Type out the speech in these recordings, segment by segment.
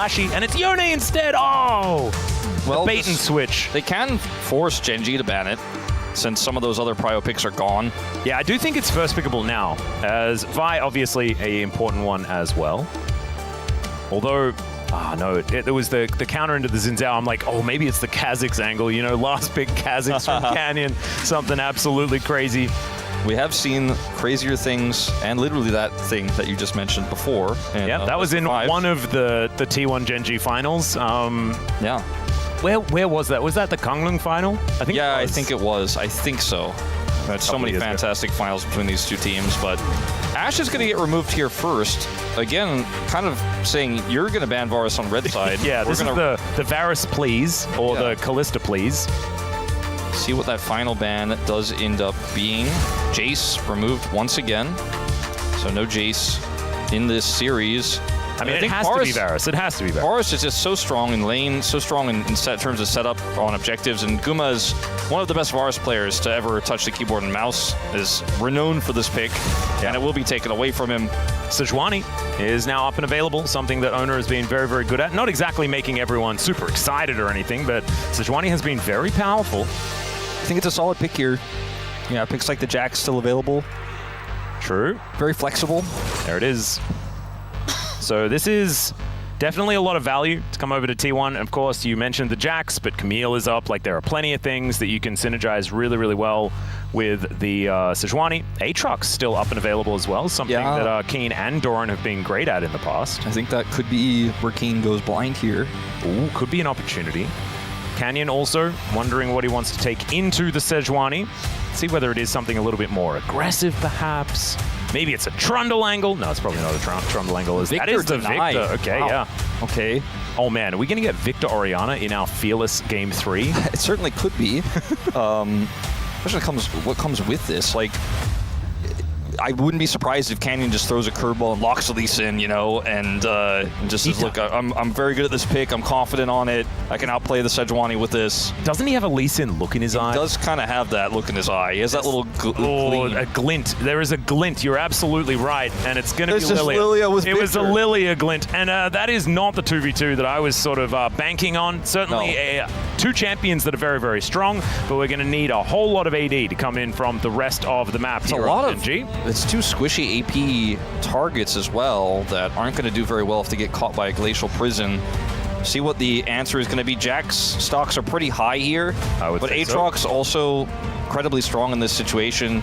and it's Yone instead. Oh, well, the bait and switch. They can force Genji to ban it, since some of those other prio picks are gone. Yeah, I do think it's first pickable now, as Vi obviously a important one as well. Although, no, there was the counter into the Xin Zhao. I'm like, oh, maybe it's the Kha'Zix angle. You know, last pick Kha'Zix from Canyon, something absolutely crazy. We have seen crazier things, and literally that thing that you just mentioned before. Yeah, that was in one of the T1 Genji finals. Yeah. Where was that? Was that the Kunlun final? I think. Yeah, I think it was. I think so. There's so many fantastic finals between these two teams, but Ashe is going to get removed here first. Again, kind of saying you're going to ban Varus on red side. Yeah, this is the Varus please, or the Kalista please. See what that final ban does end up being. Jace removed once again. So no Jace in this series. I mean, it has to be Varus. It has to be Varus. Varus is just so strong in lane, so strong in terms of setup on objectives, and Guma is one of the best Varus players to ever touch the keyboard and mouse, is renowned for this pick, and it will be taken away from him. Sejuani is now up and available, something that Oner has been very, very good at. Not exactly making everyone super excited or anything, but Sejuani has been very powerful. I think it's a solid pick here. Yeah, picks like the Jack's still available. True. Very flexible. There it is. So this is definitely a lot of value to come over to T1. Of course, you mentioned the Jax, but Camille is up. Like, there are plenty of things that you can synergize really, really well with the Sejuani. Aatrox still up and available as well, something that Keen and Doran have been great at in the past. I think that could be where Keen goes blind here. Ooh, could be an opportunity. Canyon also wondering what he wants to take into the Sejuani. See whether it is something a little bit more aggressive, perhaps. Maybe it's a Trundle angle. No, it's probably not a Trundle angle. That is the Victor. Okay, yeah. Okay. Oh, man. Are we going to get Victor Orianna in our Fearless Game 3? It certainly could be. Especially what comes with this. Like, I wouldn't be surprised if Canyon just throws a curveball and locks Elise in, you know, and just says, look, I'm very good at this pick. I'm confident on it. I can outplay the Sejuani with this. Doesn't he have a Lee Sin look in his eye? He does kind of have that look in his eye. He has that little a glint. There is a glint. You're absolutely right. And it's going to be Lilia with Victor. It was a Lilia glint. And that is not the 2v2 that I was sort of banking on. Certainly two champions that are very, very strong, but we're going to need a whole lot of AD to come in from the rest of the map. It's a lot of Genji. It's two squishy AP targets as well that aren't going to do very well if they get caught by a glacial prison. See what the answer is going to be. Jack's stocks are pretty high here, but Aatrox also incredibly strong in this situation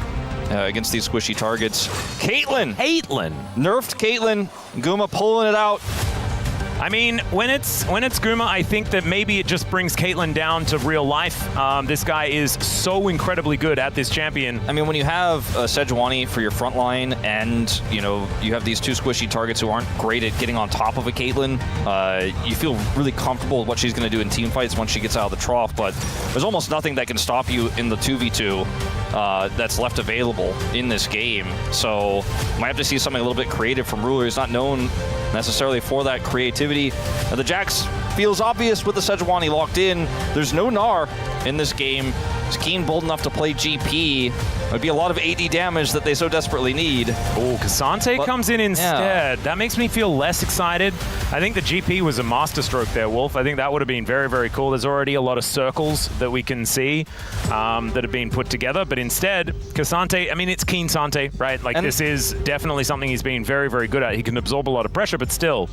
against these squishy targets. Caitlyn! Nerfed Caitlyn. Guma pulling it out. I mean, when it's Guma, I think that maybe it just brings Caitlyn down to real life. This guy is so incredibly good at this champion. I mean, when you have Sejuani for your front line and, you know, you have these two squishy targets who aren't great at getting on top of a Caitlyn, you feel really comfortable with what she's going to do in team fights once she gets out of the trough, but there's almost nothing that can stop you in the 2v2 that's left available in this game. So might have to see something a little bit creative from Ruler. He's not known necessarily for that creativity. Now, the Jax feels obvious with the Sejuani locked in. There's no Gnar in this game. Is Keen bold enough to play GP? It would be a lot of AD damage that they so desperately need. Oh, K'Sante comes in instead. Yeah. That makes me feel less excited. I think the GP was a masterstroke there, Wolf. I think that would have been very, very cool. There's already a lot of circles that we can see that have been put together, but instead, K'Sante, I mean, it's Keen Sante, right? Like, this is definitely something he's been very, very good at. He can absorb a lot of pressure, but still.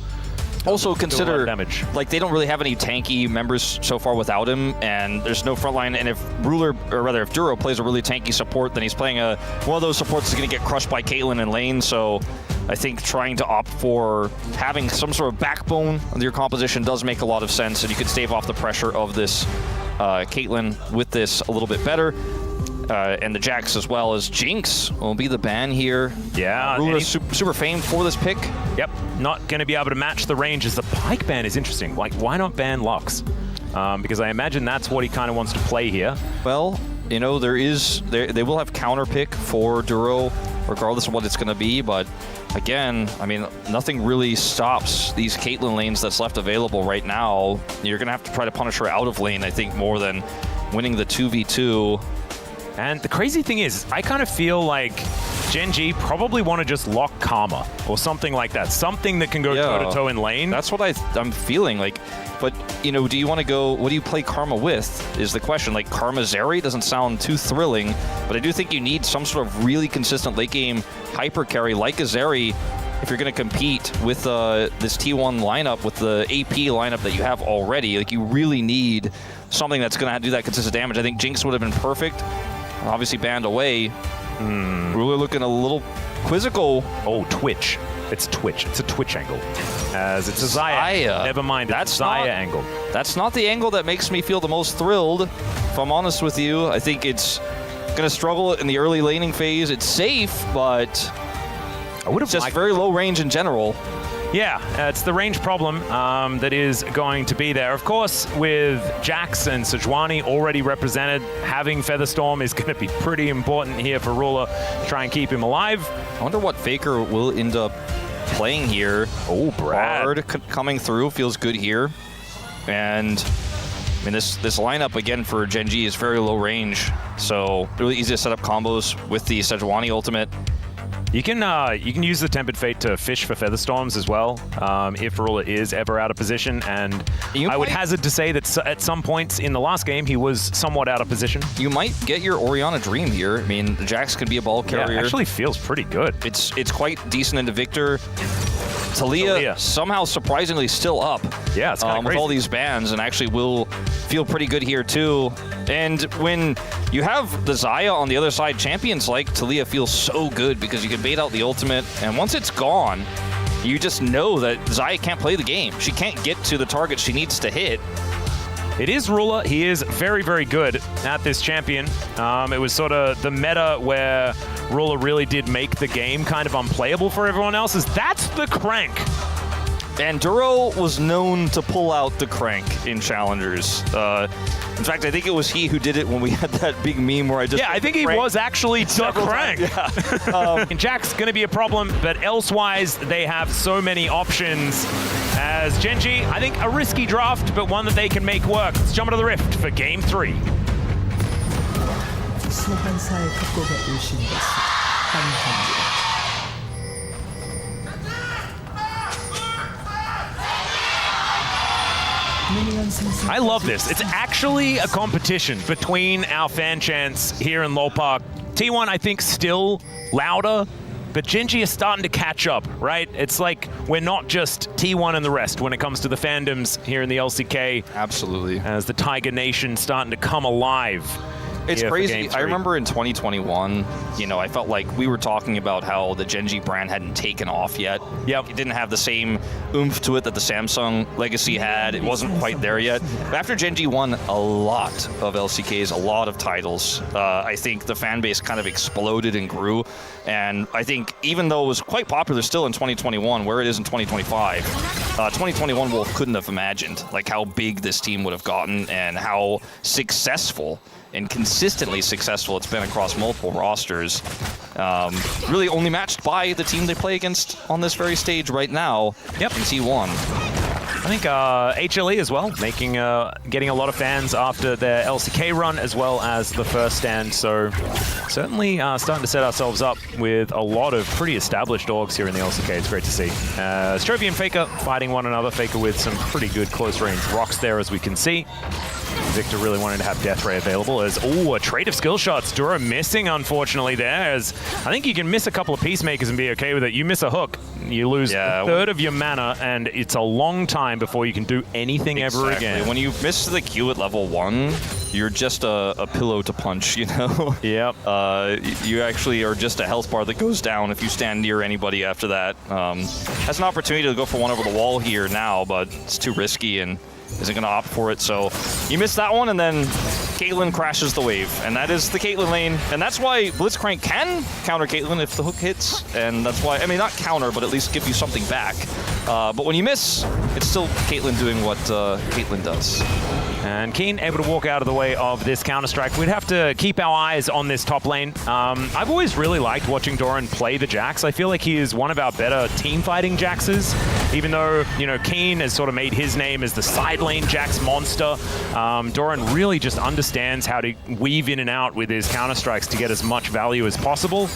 Also consider, like, they don't really have any tanky members so far without him, and there's no frontline, and if if Duro plays a really tanky support, then he's playing one of those supports is going to get crushed by Caitlyn in lane, so I think trying to opt for having some sort of backbone of your composition does make a lot of sense, and you can stave off the pressure of this Caitlyn with this a little bit better. And the Jax as well as Jinx will be the ban here. Yeah. Ruler is super famed for this pick. Yep. Not going to be able to match the ranges. The Pyke ban is interesting. Like, why not ban Lux? Because I imagine that's what he kind of wants to play here. Well, you know, they will have counter pick for Duro, regardless of what it's going to be. But again, I mean, nothing really stops these Caitlyn lanes that's left available right now. You're going to have to try to punish her out of lane, I think, more than winning the 2v2. And the crazy thing is, I kind of feel like Genji probably want to just lock Karma or something like that. Something that can go toe-to-toe in lane. That's what I'm feeling like. But, you know, do you want to go, what do you play Karma with is the question. Like, Karma Zeri doesn't sound too thrilling, but I do think you need some sort of really consistent late game hyper carry like a Zeri if you're going to compete with this T1 lineup, with the AP lineup that you have already. Like, you really need something that's going to do that consistent damage. I think Jinx would have been perfect. Obviously banned away. Really looking a little quizzical. Oh, Twitch. It's Twitch. It's a Twitch angle. As it's a Xayah. Never mind, that's Xayah angle. That's not the angle that makes me feel the most thrilled, if I'm honest with you. I think it's going to struggle in the early laning phase. It's safe, but it's just very low range in general. Yeah, it's the range problem that is going to be there. Of course, with Jax and Sejuani already represented, having Featherstorm is going to be pretty important here for Ruler to try and keep him alive. I wonder what Faker will end up playing here. Oh, Brad. Hard coming through, feels good here. And I mean, this lineup, again, for Genji is very low range. So really easy to set up combos with the Sejuani ultimate. You can use the Tempered Fate to fish for Featherstorms as well, if Ruler is ever out of position, and I would hazard to say that at some points in the last game he was somewhat out of position. You might get your Orianna Dream here. I mean, Jax could be a ball carrier. Yeah, actually feels pretty good. It's quite decent into Victor. Talia somehow surprisingly still up. Yeah, it's kind of with all these bans, and actually will feel pretty good here too. And when you have the Xayah on the other side, champions like Talia feel so good because you can bait out the ultimate, and once it's gone, you just know that Xayah can't play the game. She can't get to the target she needs to hit. It is Ruler. He is very, very good at this champion. It was sort of the meta where Ruler really did make the game kind of unplayable for everyone else. That's the crank. And Duro was known to pull out the crank in challengers. In fact, I think it was he who did it when we had that big meme where I just... Yeah, I think he was actually the crank. Yeah. And Jack's going to be a problem, but elsewise, they have so many options. As Genji, I think a risky draft, but one that they can make work. Let's jump into the Rift for Game 3. I love this. It's actually a competition between our fan chants here in Lowell Park. T1, I think, still louder, but Genji is starting to catch up, right? It's like we're not just T1 and the rest when it comes to the fandoms here in the LCK. Absolutely. As the Tiger Nation starting to come alive. It's crazy. I remember in 2021, you know, I felt like we were talking about how the Genji brand hadn't taken off yet. Yep. It didn't have the same oomph to it that the Samsung legacy had. It wasn't quite there yet. But after Genji won a lot of LCKs, a lot of titles, I think the fan base kind of exploded and grew. And I think even though it was quite popular still in 2021, where it is in 2025, 2021 Wolf couldn't have imagined like how big this team would have gotten and how successful and consistently successful it's been across multiple rosters. Really only matched by the team they play against on this very stage right now. Yep. In T1. I think HLE as well, getting a lot of fans after their LCK run as well as the first stand. So certainly starting to set ourselves up with a lot of pretty established orgs here in the LCK. It's great to see. Strovie and Faker fighting one another. Faker with some pretty good close range rocks there, as we can see. Victor really wanted to have Death Ray available as, a trade of skill shots. Dura missing, unfortunately, there, as I think you can miss a couple of Peacemakers and be okay with it. You miss a hook, you lose a third of your mana, and it's a long time before you can do anything ever again. When you miss the Q at level 1, you're just a pillow to punch, you know? Yep. You actually are just a health bar that goes down if you stand near anybody after that. Has an opportunity to go for one over the wall here now, but it's too risky and isn't going to opt for it. So you miss that one, and then Caitlyn crashes the wave, and that is the Caitlyn lane. And that's why Blitzcrank can counter Caitlyn if the hook hits, and that's why, I mean, not counter, but at least give you something back. But when you miss, it's still Caitlyn doing what Caitlyn does. And Keen able to walk out of the way of this counter-strike. We'd have to keep our eyes on this top lane. I've always really liked watching Doran play the Jax. I feel like he is one of our better team-fighting Jaxes, even though, you know, Keen has sort of made his name as the side lane Jax monster. Doran really just understands how to weave in and out with his counter-strikes to get as much value as possible.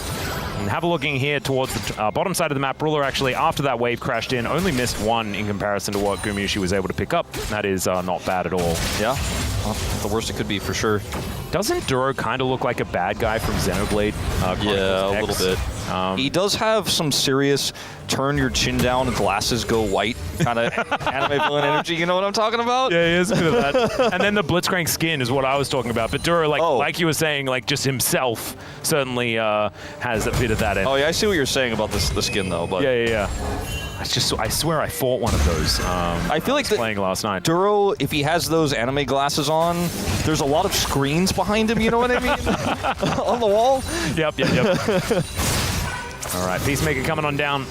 And have a looking here towards the bottom side of the map. Ruler actually, after that wave crashed in, only missed one in comparison to what Gumayusi was able to pick up. That is not bad at all. Yeah, the worst it could be for sure. Doesn't Duro kind of look like a bad guy from Xenoblade? Yeah, a little bit. He does have some serious turn your chin down and glasses go white kind of anime villain energy. You know what I'm talking about? Yeah, he is a bit of that. And then the Blitzcrank skin is what I was talking about. But Duro, like you were saying, like just himself certainly has a bit of that. Oh yeah, I see what you're saying about the skin though. But yeah. I swear I fought one of those. I feel like playing last night. Duro, if he has those anime glasses on, there's a lot of screens behind him. You know what I mean? On the wall. Yep. All right, Peacemaker coming on down.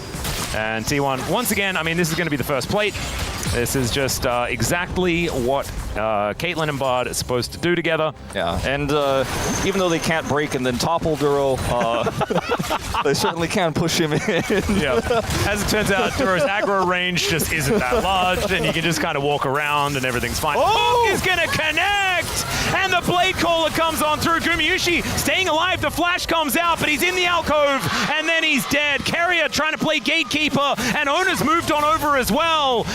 And T1, once again, I mean, this is going to be the first plate. This is just exactly what Caitlyn and Bard are supposed to do together. Yeah, and even though they can't break and then topple Duro, they certainly can push him in. Yeah. As it turns out, Duro's aggro range just isn't that large, and you can just kind of walk around and everything's fine. Oh! Hook is going to connect! And the Blade Caller comes on through. Gumayusi staying alive. The flash comes out, but he's in the alcove, and then he's dead. Keria trying to play Gatekeeper, and Oner's moved on over as well.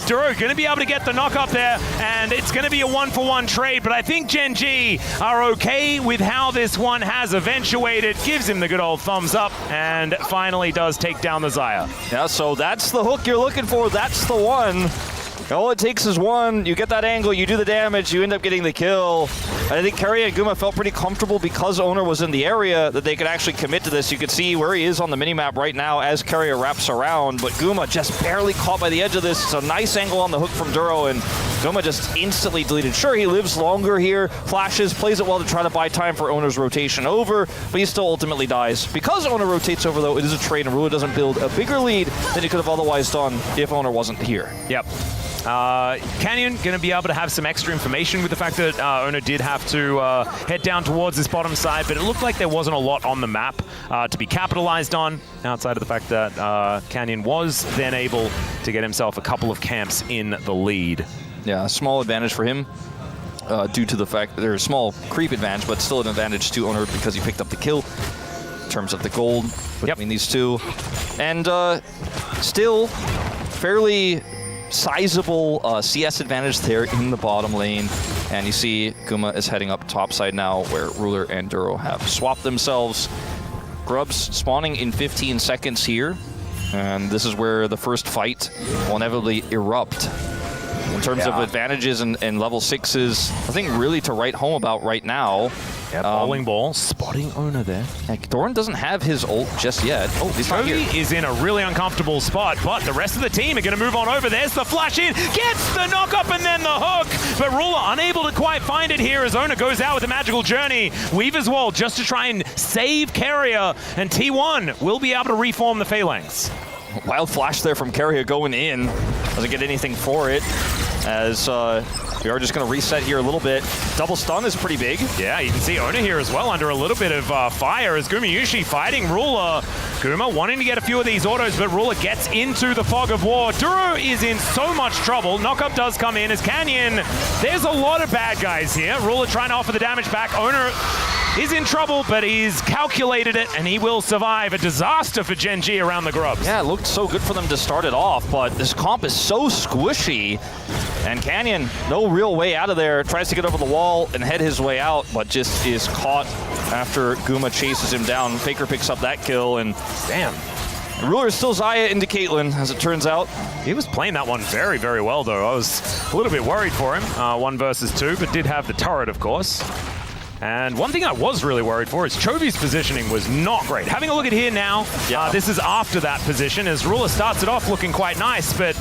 Duro going to be able to get the knock up there, and it's going to be a 1-for-1 trade, but I think Genji are okay with how this one has eventuated. Gives him the good old thumbs up, and finally does take down the Xayah. Yeah, so that's the hook you're looking for. That's the one. All it takes is one. You get that angle, you do the damage, you end up getting the kill. I think Keria and Guma felt pretty comfortable because Oner was in the area that they could actually commit to this. You can see where he is on the minimap right now as Keria wraps around, but Guma just barely caught by the edge of this. It's a nice angle on the hook from Duro, and Guma just instantly deleted. Sure, he lives longer here, flashes, plays it well to try to buy time for Oner's rotation over, but he still ultimately dies. Because Oner rotates over, though, it is a trade, and Ruler doesn't build a bigger lead than he could have otherwise done if Oner wasn't here. Yep. Canyon going to be able to have some extra information with the fact that Oner did have to head down towards this bottom side, but it looked like there wasn't a lot on the map to be capitalized on, outside of the fact that Canyon was then able to get himself a couple of camps in the lead. Yeah, a small advantage for him due to the fact that there's a small creep advantage, but still an advantage to Oner because he picked up the kill in terms of the gold between these two. And still fairly sizable CS advantage there in the bottom lane. And you see Guma is heading up top side now where Ruler and Duro have swapped themselves. Grubs spawning in 15 seconds here. And this is where the first fight will inevitably erupt. In terms of advantages and level 6s, I think really to write home about right now. Yeah, bowling ball, spotting Oner there. Doran doesn't have his ult just yet. Oh, he's not here. Is in a really uncomfortable spot, but the rest of the team are going to move on over. There's the flash in, gets the knock up and then the hook, but Ruler unable to quite find it here as Oner goes out with a magical journey. Weaver's Wall just to try and save Keria, and T1 will be able to reform the Phalanx. Wild flash there from Keria going in. Doesn't get anything for it, as we are just going to reset here a little bit. Double stun is pretty big. Yeah, you can see Oner here as well under a little bit of fire as Gumayusi fighting Ruler. Guma wanting to get a few of these autos, but Ruler gets into the fog of war. Duro is in so much trouble. Knockup does come in as Canyon. There's a lot of bad guys here. Ruler trying to offer the damage back. Oner is in trouble, but he's calculated it, and he will survive. A disaster for Genji around the grubs. Yeah, it looked so good for them to start it off, but this comp is so squishy. And Canyon, no real way out of there. Tries to get over the wall and head his way out, but just is caught after Guma chases him down. Faker picks up that kill, and damn. Ruler is still Xayah into Caitlyn, as it turns out. He was playing that one very, very well, though. I was a little bit worried for him, 1 versus 2, but did have the turret, of course. And one thing I was really worried for is Chovy's positioning was not great. Having a look at here now, this is after that position, as Ruler starts it off looking quite nice, but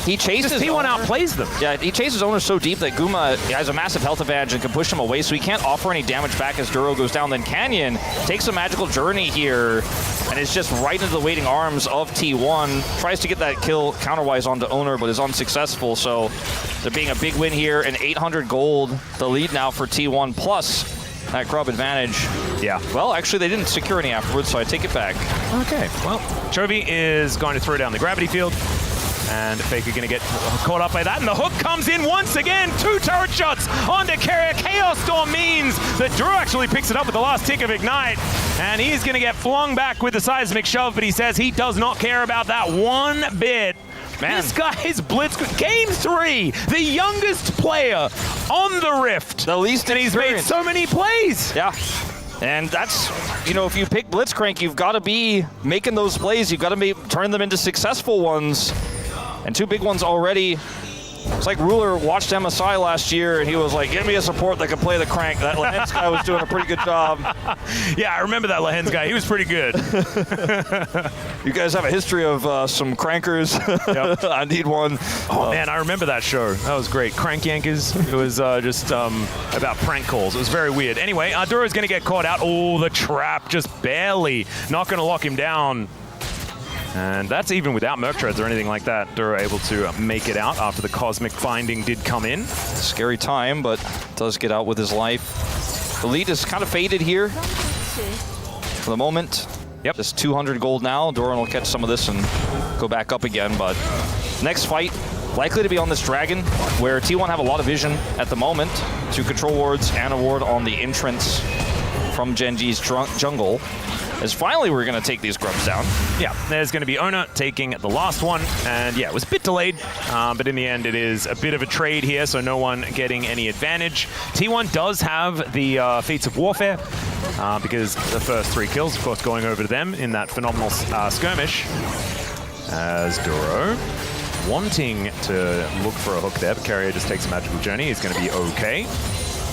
he chases T1 outplays them. Yeah, he chases Oner so deep that Guma has a massive health advantage and can push him away, so he can't offer any damage back as Duro goes down. Then Canyon takes a magical journey here and is just right into the waiting arms of T1. Tries to get that kill counterwise onto Oner, but is unsuccessful. So there being a big win here, and 800 gold, the lead now for T1, plus that grub advantage. Yeah. Well, actually, they didn't secure any afterwards, so I take it back. Okay, well, Chovy is going to throw down the gravity field. And Faker going to get caught up by that. And the hook comes in once again. 2 turret shots onto Keria. Chaos Storm means that Duro actually picks it up with the last tick of Ignite. And he's going to get flung back with the seismic shove, but he says he does not care about that one bit. Man. This guy's blitz. Game 3, the youngest player on the Rift. The least and he's made so many plays. Yeah. And that's, you know, if you pick Blitzcrank, you've got to be making those plays. You've got to turn them into successful ones. And 2 big ones already. It's like Ruler watched MSI last year, and he was like, give me a support that can play the crank. That Lehens guy was doing a pretty good job. Yeah, I remember that Lehens guy. He was pretty good. You guys have a history of some crankers. Yep. I need one. Oh, man, I remember that show. That was great. Crank Yankers. It was just about prank calls. It was very weird. Anyway, Duro's going to get caught out. Oh, the trap just barely. Not going to lock him down. And that's even without Merc Treads or anything like that. Duro able to make it out after the Cosmic Finding did come in. Scary time, but does get out with his life. The lead is kind of faded here for the moment. Yep. Just 200 gold now. Doran will catch some of this and go back up again, but next fight likely to be on this Dragon, where T1 have a lot of vision at the moment to control wards and a ward on the entrance from Genji's jungle. As finally we're going to take these grubs down. Yeah, there's going to be Oner taking the last one. And yeah, it was a bit delayed, but in the end it is a bit of a trade here, so no one getting any advantage. T1 does have the Feats of Warfare, because the first 3 kills, of course, going over to them in that phenomenal skirmish. As Duro wanting to look for a hook there, but Keria just takes a magical journey. He's going to be okay.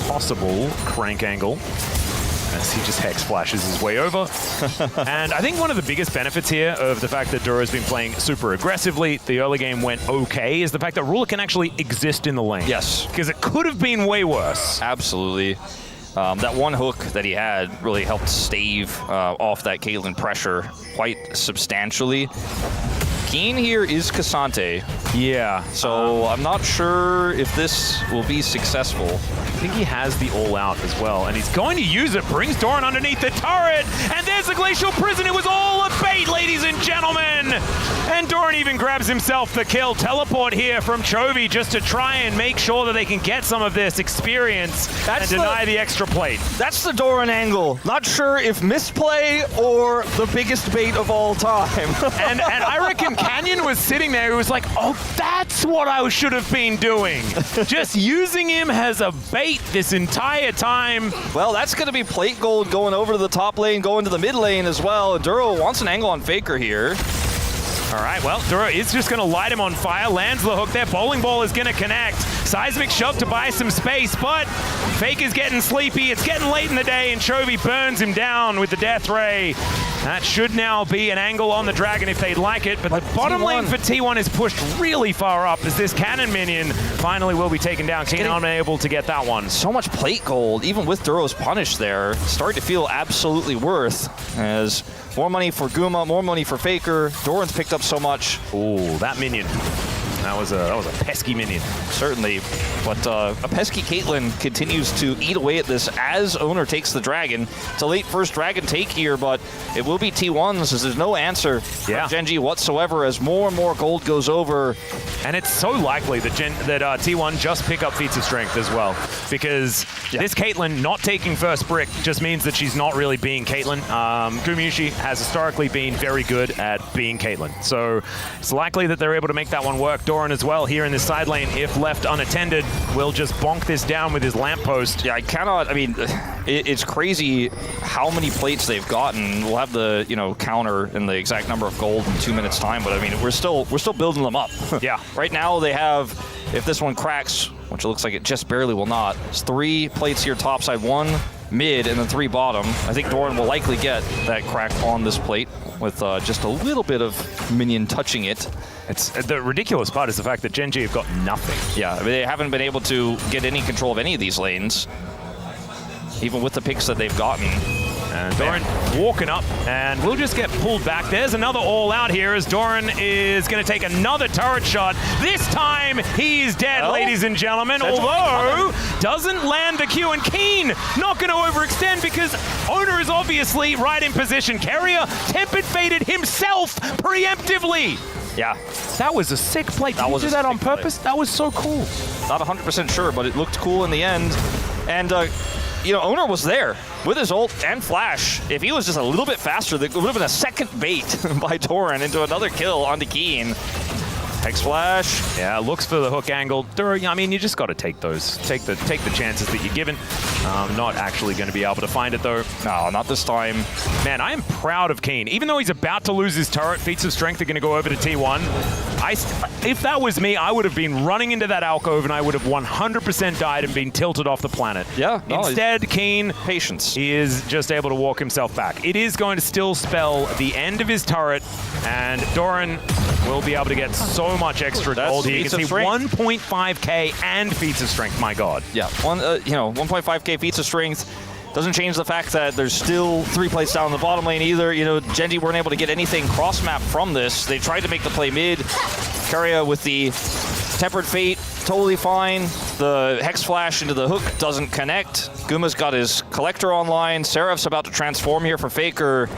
Possible crank angle, as he just Hex flashes his way over. And I think one of the biggest benefits here of the fact that Duro's been playing super aggressively, the early game went okay, is the fact that Ruler can actually exist in the lane. Yes. Because it could have been way worse. Absolutely. That one hook that he had really helped stave off that Caitlyn pressure quite substantially. Keen here is Cassante. Yeah. So I'm not sure if this will be successful. I think he has the all-out as well, and he's going to use it. Brings Doran underneath the turret, and there's the Glacial Prison. It was all a bait, ladies and gentlemen. And Doran even grabs himself the kill. Teleport here from Chovy just to try and make sure that they can get some of this experience and deny the extra plate. That's the Doran angle. Not sure if misplay or the biggest bait of all time. and I reckon Canyon was sitting there. He was like, oh, that's what I should have been doing. Just using him as a bait this entire time. Well, that's going to be plate gold going over to the top lane, going to the mid lane as well. Duro wants an angle on Faker here. All right, well, Duro is just going to light him on fire. Lands the hook there. Bowling ball is going to connect. Seismic shove to buy some space, but Faker's getting sleepy. It's getting late in the day, and Chovy burns him down with the Death Ray. That should now be an angle on the Dragon if they'd like it, but the bottom lane for T1 is pushed really far up as this cannon minion finally will be taken down. Keen unable to get that one. So much plate gold, even with Duro's punish there. Starting to feel absolutely worth, as more money for Guma, more money for Faker. Doran's picked up so much. Ooh, that minion. That was a pesky minion. Certainly, but a pesky Caitlyn continues to eat away at this as Oner takes the Dragon. It's a late first Dragon take here, but it will be T1's as there's no answer from Genji whatsoever as more and more gold goes over. And it's so likely that T1 just pick up Feats of Strength as well, because this Caitlyn not taking first brick just means that she's not really being Caitlyn. Gumayusi has historically been very good at being Caitlyn, so it's likely that they're able to make that one work. Doran as well here in this side lane, if left unattended, will just bonk this down with his lamppost. Yeah, I mean, it's crazy how many plates they've gotten. We'll have the, counter and the exact number of gold in 2 minutes time, but I mean, we're still building them up. Yeah. Right now they have, if this one cracks, which it looks like it just barely will not, it's 3 plates here topside, 1 mid, and then 3 bottom. I think Doran will likely get that crack on this plate with just a little bit of minion touching it. It's the ridiculous part is the fact that Genji have got nothing. Yeah, I mean, they haven't been able to get any control of any of these lanes, even with the picks that they've gotten. And Doran walking up, and we'll just get pulled back. There's another all-out here as Doran is going to take another turret shot. This time, he's dead, ladies and gentlemen, although doesn't land the Q, and Keen not going to overextend because Oner is obviously right in position. Keria tempered faded himself preemptively. Yeah. That was a sick play. Did you do that on purpose? That was so cool. Not 100% sure, but it looked cool in the end. And, Oner was there. with his ult and flash, if he was just a little bit faster, there would have been a second bait by Doran into another kill onto Keen. Hex flash. Yeah, looks for the hook angle. I mean, you just got to take those. Take the chances that you're given. Not actually going to be able to find it, though. No, not this time. Man, I am proud of Keen. Even though he's about to lose his turret, feats of strength are going to go over to T1. If that was me, I would have been running into that alcove and I would have 100% died and been tilted off the planet. Yeah. No, instead, Keen patience. is just able to walk himself back. It is going to still spell the end of his turret, and Doran will be able to get so much extra gold here. You can see 1.5k and feats of strength, my god. Yeah, 1.5k feats of strength. Doesn't change the fact that there's still 3 plates down in the bottom lane either. Genji weren't able to get anything cross-map from this. They tried to make the play mid. Keria with the Tempered Fate, totally fine. The Hex Flash into the hook doesn't connect. Guma's got his Collector online. Seraph's about to transform here for Faker.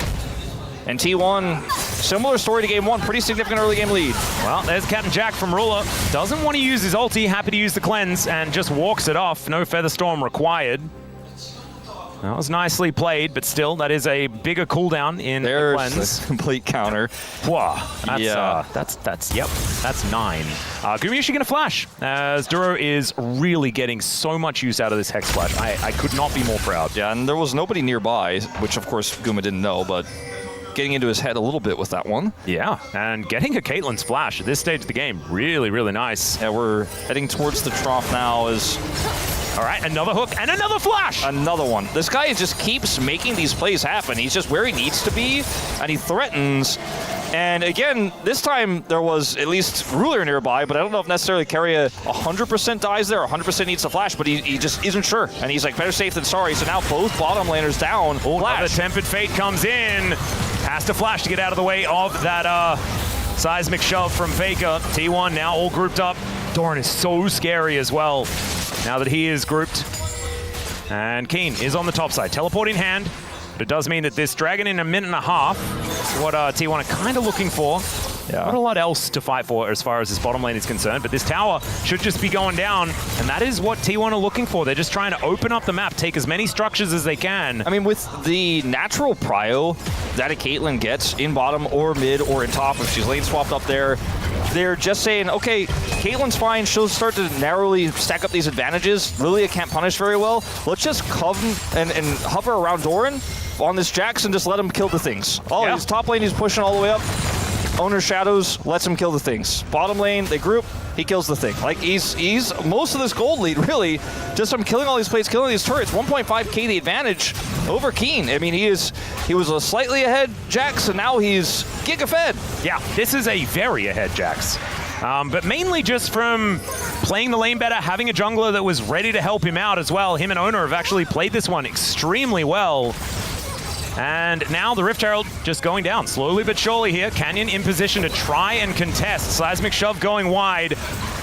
And T1, similar story to game 1, pretty significant early game lead. Well, there's Captain Jack from Ruler. Doesn't want to use his ulti, happy to use the cleanse, and just walks it off. No Feather Storm required. That was nicely played, but still, that is a bigger cooldown in the cleanse. There's the complete counter. Wow, that's, yeah. That's 9. Gumayusi gonna flash, as Duro is really getting so much use out of this Hex Flash. I could not be more proud. Yeah, and there was nobody nearby, which of course Guma didn't know, but getting into his head a little bit with that one. Yeah, and getting a Caitlyn's flash at this stage of the game, really, really nice. Yeah, we're heading towards the trough now as... All right, another hook and another flash! Another one. This guy just keeps making these plays happen. He's just where he needs to be, and he threatens. And again, this time there was at least Ruler nearby, but I don't know if necessarily Keria 100% dies there, 100% needs to flash, but he just isn't sure. And he's like, better safe than sorry. So now both bottom laners down. The Tempered Fate comes in. Has to flash to get out of the way of that seismic shove from Faker. T1 now all grouped up. Doran is so scary as well, now that he is grouped. And Keen is on the top side. Teleport in hand, but it does mean that this dragon in a minute and a half is what T1 are kind of looking for. Yeah. Not a lot else to fight for as far as this bottom lane is concerned, but this tower should just be going down, and that is what T1 are looking for. They're just trying to open up the map, take as many structures as they can. I mean, with the natural prio that a Caitlyn gets in bottom or mid or in top, if she's lane swapped up there, they're just saying, okay, Caitlyn's fine, she'll start to narrowly stack up these advantages. Lilia can't punish very well. Let's just come and hover around Doran on this Jax and just let him kill the things. Oh, yeah. He's top lane, he's pushing all the way up. Oner shadows, lets him kill the things. Bottom lane, they group, he kills the thing. Like, he's most of this gold lead, really, just from killing all these plates, killing these turrets. 1.5k the advantage over Keen. I mean, he was a slightly ahead Jax, and now he's giga-fed. Yeah, this is a very ahead Jax. But mainly just from playing the lane better, having a jungler that was ready to help him out as well. Him and Oner have actually played this one extremely well. And now the Rift Herald just going down, slowly but surely here. Canyon in position to try and contest. Seismic shove going wide,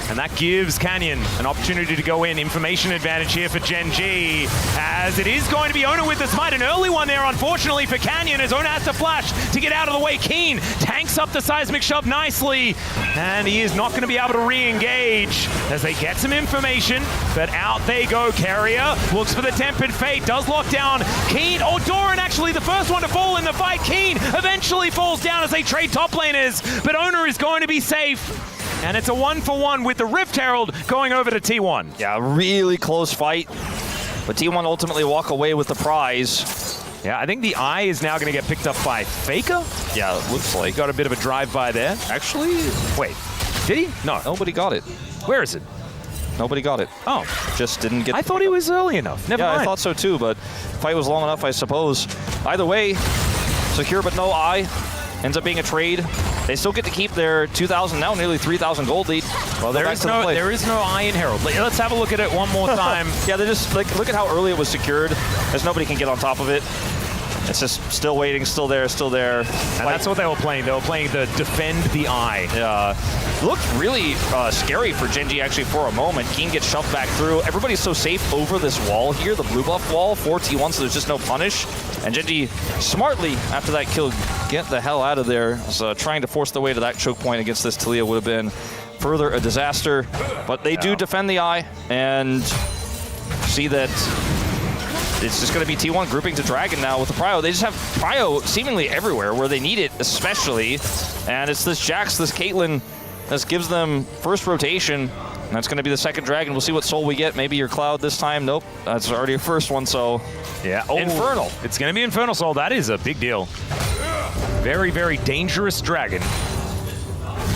and that gives Canyon an opportunity to go in. Information advantage here for Genji, as it is going to be Oner with the smite. An early one there, unfortunately, for Canyon, as Oner has to flash to get out of the way. Keen tanks up the Seismic shove nicely, and he is not going to be able to re-engage as they get some information, but out they go. Keria looks for the Tempered Fate, does lock down Keen. Doran actually the first one to fall in the fight. Keen eventually falls down as they trade top laners, but Oner is going to be safe. And it's a 1-for-1 with the Rift Herald going over to T1. Yeah, really close fight, but T1 ultimately walk away with the prize. Yeah, I think the eye is now going to get picked up by Faker. Yeah, it looks like. Got a bit of a drive-by there. Actually, wait, did he? No. Nobody got it. Where is it? Nobody got it. Oh. Just didn't get... I thought he was early enough. Never mind. I thought so too, but fight was long enough, I suppose. Either way, secure but no eye. Ends up being a trade. They still get to keep their 2,000, now nearly 3,000 gold lead. Well, there is no eye in Herald. Let's have a look at it one more time. Yeah, they just, like, look at how early it was secured, as nobody can get on top of it. It's just still waiting, still there, still there. And that's what they were playing. They were playing the defend the eye. Yeah. It looked really scary for Genji actually for a moment. Keen gets shoved back through. Everybody's so safe over this wall here, the blue buff wall, 4T1, so there's just no punish. And Genji smartly, after that kill, get the hell out of there. So trying to force their way to that choke point against this Talia would have been further a disaster. But they do defend the eye and see that it's just going to be T1 grouping to Dragon now with the Prio. They just have Prio seemingly everywhere where they need it, especially. And it's this Jax, this Caitlyn, that gives them first rotation. And that's going to be the second Dragon. We'll see what soul we get. Maybe your Cloud this time. Nope, that's already a first one, so... Yeah. Oh, Infernal. It's going to be Infernal Soul. That is a big deal. Very, very dangerous Dragon.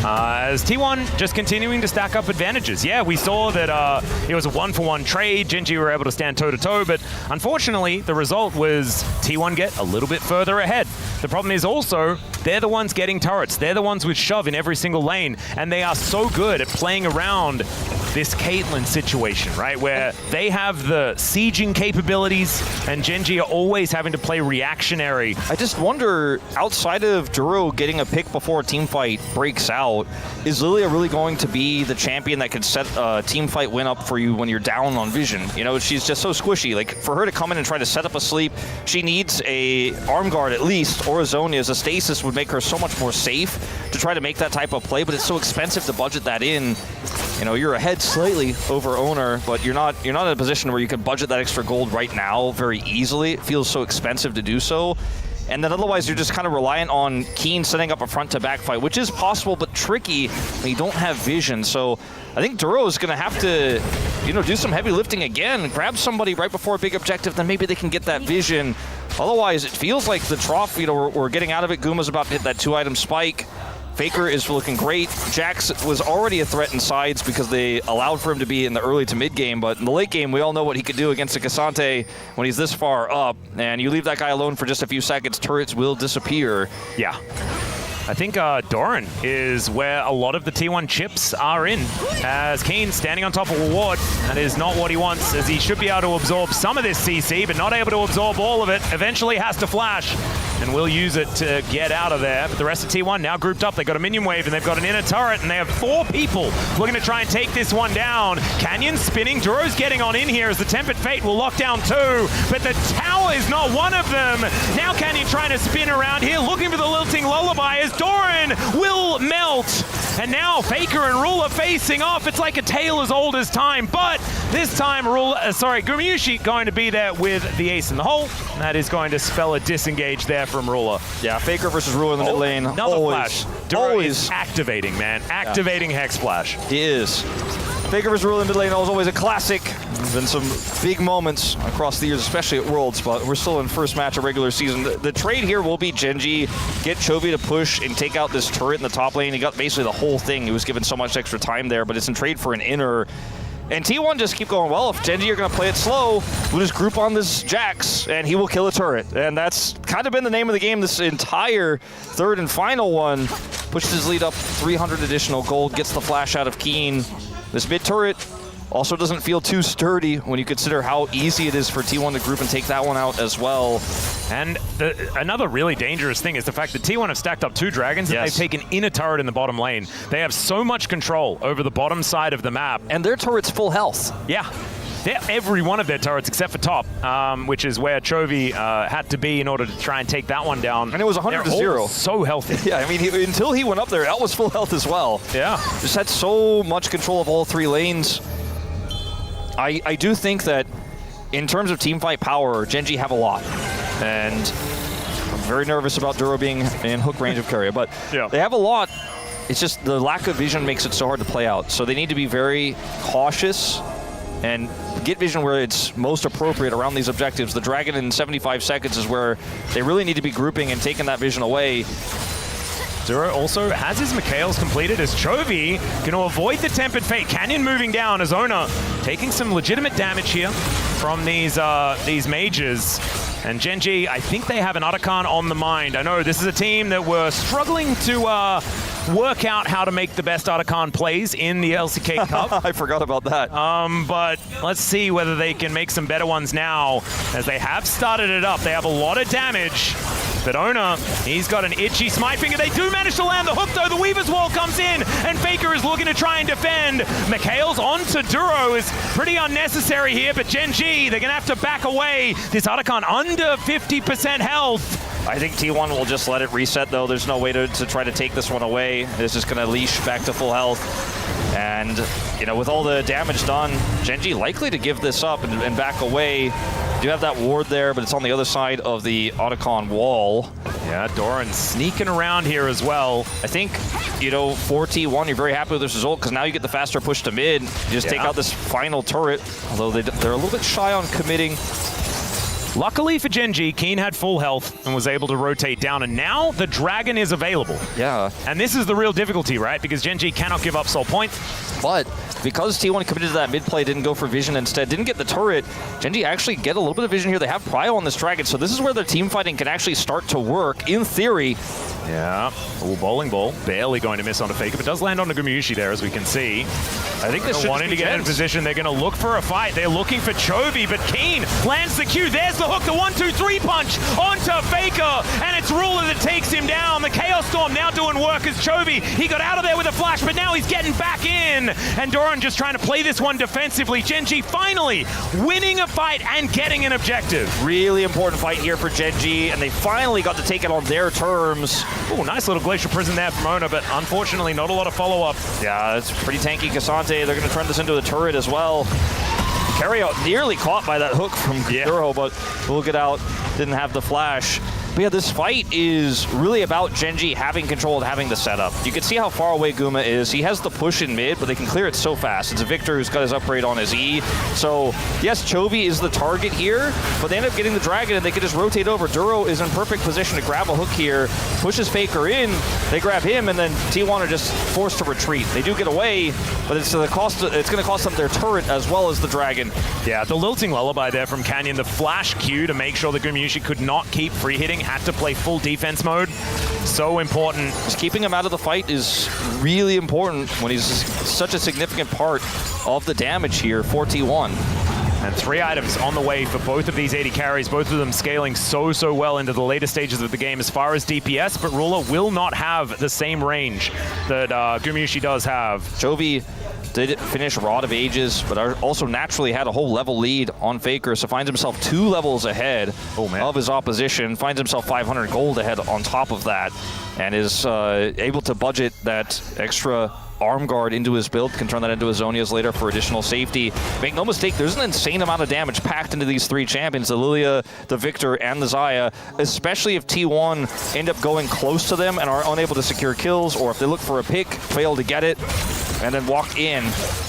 As T1 just continuing to stack up advantages. Yeah, we saw that it was a 1-for-1 trade. Genji were able to stand toe-to-toe, but unfortunately, the result was T1 get a little bit further ahead. The problem is also, they're the ones getting turrets. They're the ones with shove in every single lane, and they are so good at playing around this Caitlyn situation, right? Where they have the sieging capabilities, and Genji are always having to play reactionary. I just wonder, outside of Duro getting a pick before a team fight breaks out, is Lilia really going to be the champion that could set a team fight win up for you when you're down on vision? You know, she's just so squishy. Like, for her to come in and try to set up a sleep, she needs a arm guard at least, or a Zhonya as a stasis would make her so much more safe to try to make that type of play, but it's so expensive to budget that in. You know, you're ahead slightly over Oner, but you're not in a position where you can budget that extra gold right now very easily. It feels so expensive to do so. And then otherwise, you're just kind of reliant on Keen setting up a front-to-back fight, which is possible, but tricky when you don't have vision. So I think Duro is going to have to, you know, do some heavy lifting again, grab somebody right before a big objective, then maybe they can get that vision. Otherwise, it feels like the trough, you know, we're getting out of it. Guma's about to hit that 2-item spike. Faker is looking great. Jax was already a threat in sides because they allowed for him to be in the early to mid game, but in the late game, we all know what he could do against a Cassante when he's this far up, and you leave that guy alone for just a few seconds, turrets will disappear. Yeah. I think Doran is where a lot of the T1 chips are in, as Keen standing on top of a ward. That is not what he wants, as he should be able to absorb some of this CC, but not able to absorb all of it. Eventually has to flash, and will use it to get out of there. But the rest of T1 now grouped up. They've got a minion wave, and they've got an inner turret, and they have 4 people looking to try and take this one down. Canyon spinning. Duro's getting on in here as the Tempered Fate will lock down 2, but the tower is not one of them. Now Canyon trying to spin around here, looking for the Lilting Lullaby as Doran will melt. And now Faker and Ruler facing off. It's like a tale as old as time, but this time Gumayusi going to be there with the ace in the hole. And that is going to spell a disengage there from Ruler. Yeah, Faker versus Ruler in the mid lane. Another always, flash. Duro is activating, man. Activating Hex Splash. He is. Faker versus Ruler in mid lane is always a classic. Been some big moments across the years, especially at Worlds, but we're still in first match of regular season. The trade here will be Genji, get Chovy to push and take out this turret in the top lane. He got basically the whole thing. He was given so much extra time there, but it's in trade for an inner. And T1 just keep going, well, if Genji are going to play it slow, we'll just group on this Jax, and he will kill a turret. And that's kind of been the name of the game this entire third and final one. Pushes his lead up 300 additional gold, gets the flash out of Keen. This mid turret also doesn't feel too sturdy when you consider how easy it is for T1 to group and take that one out as well. And another really dangerous thing is the fact that T1 have stacked up 2 dragons and they've taken in a turret in the bottom lane. They have so much control over the bottom side of the map. And their turret's full health. Yeah. Every one of their turrets except for top, which is where Chovy had to be in order to try and take that one down. And it was 100-0. So healthy. Yeah, I mean, until he went up there, that was full health as well. Yeah. Just had so much control of all 3 lanes. I do think that in terms of teamfight power, Genji have a lot. And I'm very nervous about Duro being in hook range of Keria, but they have a lot. It's just the lack of vision makes it so hard to play out. So they need to be very cautious and get vision where it's most appropriate around these objectives. The Dragon in 75 seconds is where they really need to be grouping and taking that vision away. Duro also has his Mikhails completed as Chovy going to avoid the Tempered Fate. Canyon moving down as Oner taking some legitimate damage here from these mages. And Genji, I think they have an Otacon on the mind. I know this is a team that were struggling to work out how to make the best Otacon plays in the LCK Cup. I forgot about that. But let's see whether they can make some better ones now, as they have started it up. They have a lot of damage. But Oner, he's got an itchy smite finger. They do manage to land the hook, though. The Weaver's Wall comes in, and Faker is looking to try and defend. Mikhails onto Duro is pretty unnecessary here, but Genji, they're going to have to back away. This Otacon under 50% health. I think T1 will just let it reset, though. There's no way to try to take this one away. It's just going to leash back to full health. And, you know, with all the damage done, Genji likely to give this up and back away. Do have that ward there, but it's on the other side of the Otacon wall. Yeah, Doran sneaking around here as well. I think, you know, for T1, you're very happy with this result because now you get the faster push to mid. You just take out this final turret, although they're a little bit shy on committing. Luckily for Genji, Keen had full health and was able to rotate down, and now the Dragon is available. Yeah. And this is the real difficulty, right? Because Genji cannot give up Soul Point. But because T1 committed to that mid play, didn't go for vision instead, didn't get the turret, Genji actually get a little bit of vision here. They have prio on this Dragon, so this is where their team fighting can actually start to work, in theory. Yeah, ooh, bowling ball, barely going to miss on a Faker, but does land on the Gumayusi there, as we can see. I think this should wanting to get in a position, they're going to look for a fight. They're looking for Chovy, but Keen lands the Q. There's the hook, the 1-2-3 punch onto Faker, and it's Ruler that takes him down. The Chaos Storm now doing work as Chovy. He got out of there with a flash, but now he's getting back in. And Doran just trying to play this one defensively. Genji finally winning a fight and getting an objective. Really important fight here for Genji, and they finally got to take it on their terms. Oh, nice little Glacial Prison there from Oner, but unfortunately not a lot of follow-up. Yeah, it's pretty tanky Cassante. They're going to turn this into a turret as well. Keria nearly caught by that hook from Duro, but we'll get out. Didn't have the flash. But yeah, this fight is really about Genji having control and having the setup. You can see how far away Guma is. He has the push in mid, but they can clear it so fast. It's a Victor who's got his upgrade on his E. So, yes, Chovy is the target here, but they end up getting the Dragon and they can just rotate over. Duro is in perfect position to grab a hook here, pushes Faker in, they grab him, and then T1 are just forced to retreat. They do get away, but it's going to cost them their turret as well as the Dragon. Yeah, the lilting lullaby there from Canyon, the flash Q to make sure that Gumayusi could not keep free hitting, had to play full defense mode. So important. Just keeping him out of the fight is really important when he's such a significant part of the damage here for T1. And 3 items on the way for both of these 80 carries, both of them scaling so well into the later stages of the game as far as DPS, but Ruler will not have the same range that Gumayusi does have. Chovy did finish Rod of Ages, but also naturally had a whole level lead on Faker, so finds himself 2 levels ahead of his opposition, finds himself 500 gold ahead on top of that, and is able to budget that extra arm guard into his build, can turn that into his Zonias later for additional safety. Make no mistake, there's an insane amount of damage packed into these 3 champions, the Lilia, the Victor, and the Xayah, especially if T1 end up going close to them and are unable to secure kills, or if they look for a pick, fail to get it, and then walk in.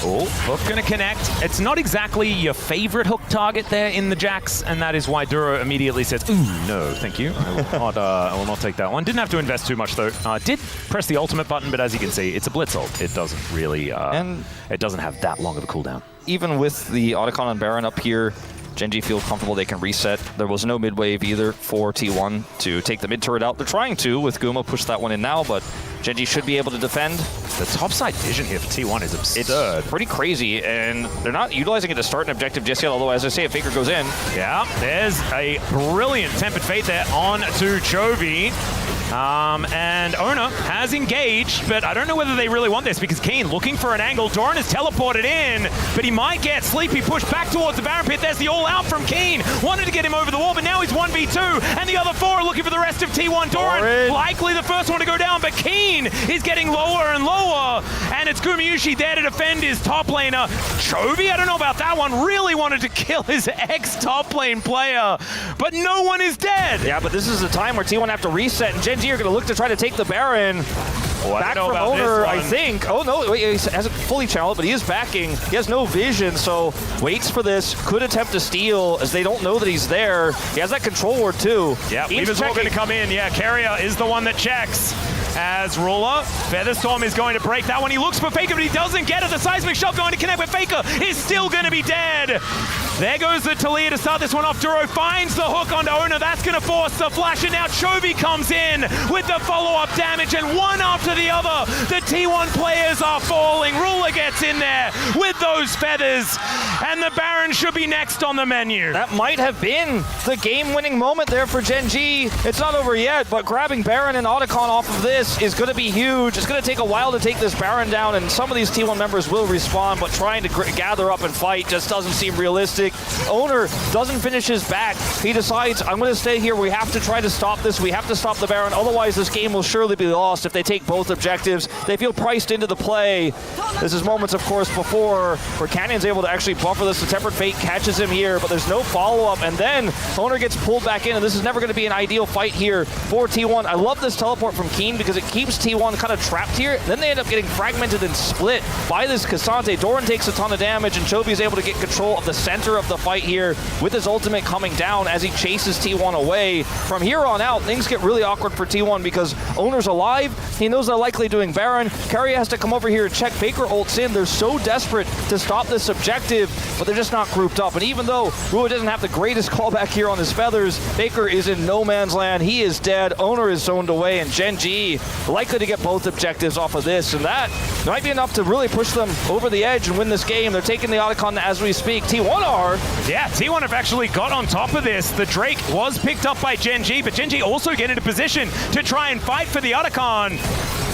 Oh, hook gonna connect. It's not exactly your favorite hook target there in the Jax, and that is why Duro immediately says, ooh, no, thank you. I will not take that one. Didn't have to invest too much though. Did press the ultimate button, but as you can see, it's a blitz ult. It doesn't really, it doesn't have that long of a cooldown. Even with the Otacon and Baron up here, Genji feels comfortable they can reset. There was no mid wave either for T1 to take the mid turret out. They're trying to with Guma, push that one in now, but Genji should be able to defend. The topside vision here for T1 is absurd. It's pretty crazy, and they're not utilizing it to start an objective just yet, although as I say, if Faker goes in. Yeah, there's a brilliant Tempered Fate there on to Chovy. And Oner has engaged, but I don't know whether they really want this because Keen looking for an angle. Doran is teleported in, but he might get Sleepy pushed back towards the Baron Pit. There's the all-out from Keen. Wanted to get him over the wall, but now he's 1v2, and the other 4 are looking for the rest of T1. Doran, likely the first one to go down, but Keen is getting lower and lower, and it's Gumayusi there to defend his top laner. Chovy, I don't know about that one, really wanted to kill his ex-top lane player, but no one is dead. Yeah, but this is the time where T1 have to reset, and Genji are going to look to try to take the Baron. Back from Oner, I think. Oh, no, wait, he hasn't fully channeled, but he is backing. He has no vision, so waits for this. Could attempt to steal, as they don't know that he's there. He has that control ward, too. Yeah, Weaver's all going to come in. Yeah, Keria is the one that checks. As Ruler, Featherstorm is going to break that one. He looks for Faker, but he doesn't get it. The seismic shot going to connect, but Faker is still going to be dead. There goes the Talia to start this one off. Duro finds the hook onto Oner. That's going to force the flash, and now Chovy comes in with the follow-up damage, and one after the other, the T1 players are falling. Ruler gets in there with those feathers, and the Baron should be next on the menu. That might have been the game-winning moment there for Genji. It's not over yet, but grabbing Baron and Otacon off of this, this is going to be huge. It's going to take a while to take this Baron down, and some of these T1 members will respawn, but trying to gather up and fight just doesn't seem realistic. Oner doesn't finish his back. He decides, I'm going to stay here. We have to try to stop this. We have to stop the Baron. Otherwise, this game will surely be lost if they take both objectives. They feel priced into the play. This is moments, of course, before where Canyon's able to actually buffer this. The Tempered Fate catches him here, but there's no follow-up, and then Oner gets pulled back in, and this is never going to be an ideal fight here for T1. I love this teleport from Keen because it keeps T1 kind of trapped here. Then they end up getting fragmented and split by this Cassante. Doran takes a ton of damage, and Chovy is able to get control of the center of the fight here with his ultimate coming down as he chases T1 away. From here on out, things get really awkward for T1 because Oner's alive. He knows they're likely doing Baron. Keria has to come over here and check. Faker ults in. They're so desperate to stop this objective, but they're just not grouped up. And even though Rua doesn't have the greatest callback here on his feathers, Faker is in no man's land. He is dead. Oner is zoned away, and Genji likely to get both objectives off of this, and that might be enough to really push them over the edge and win this game. They're taking the Otacon as we speak. T1 are. Yeah, T1 have actually got on top of this. The Drake was picked up by Genji, but Genji also get into position to try and fight for the Otacon.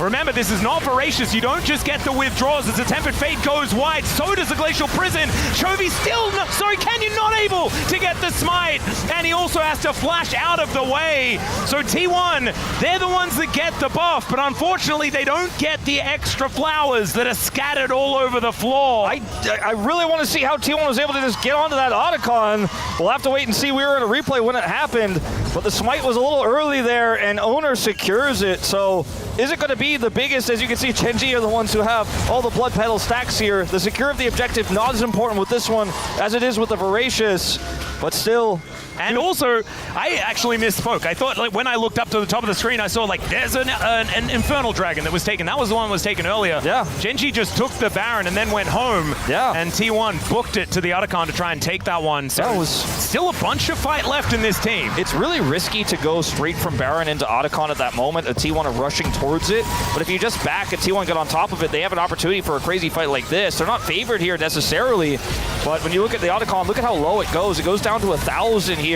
Remember, this is not voracious. You don't just get the withdrawals as the Tempered Fate goes wide. So does the Glacial Prison. Chovy still not, sorry, Canyon not able to get the smite. And he also has to flash out of the way. So T1, they're the ones that get the buff, but unfortunately they don't get the extra flowers that are scattered all over the floor. I really want to see how T1 was able to just get onto that Otacon. We'll have to wait and see. We were in a replay when it happened, but the smite was a little early there, and Oner secures it. So is it going to be the biggest? As you can see, Genji are the ones who have all the blood petal stacks here. The secure of the objective not as important with this one as it is with the voracious, but still. And also, I actually misspoke. I thought, like, when I looked up to the top of the screen, I saw, like, there's an Infernal Dragon that was taken. That was the one that was taken earlier. Yeah. Genji just took the Baron and then went home. Yeah. And T1 booked it to the Otacon to try and take that one. So that was still a bunch of fight left in this team. It's really risky to go straight from Baron into Otacon at that moment. A T1 are rushing towards it. But if you just back and T1 get on top of it, they have an opportunity for a crazy fight like this. They're not favored here necessarily. But when you look at the Otacon, look at how low it goes. It goes down to 1,000 here.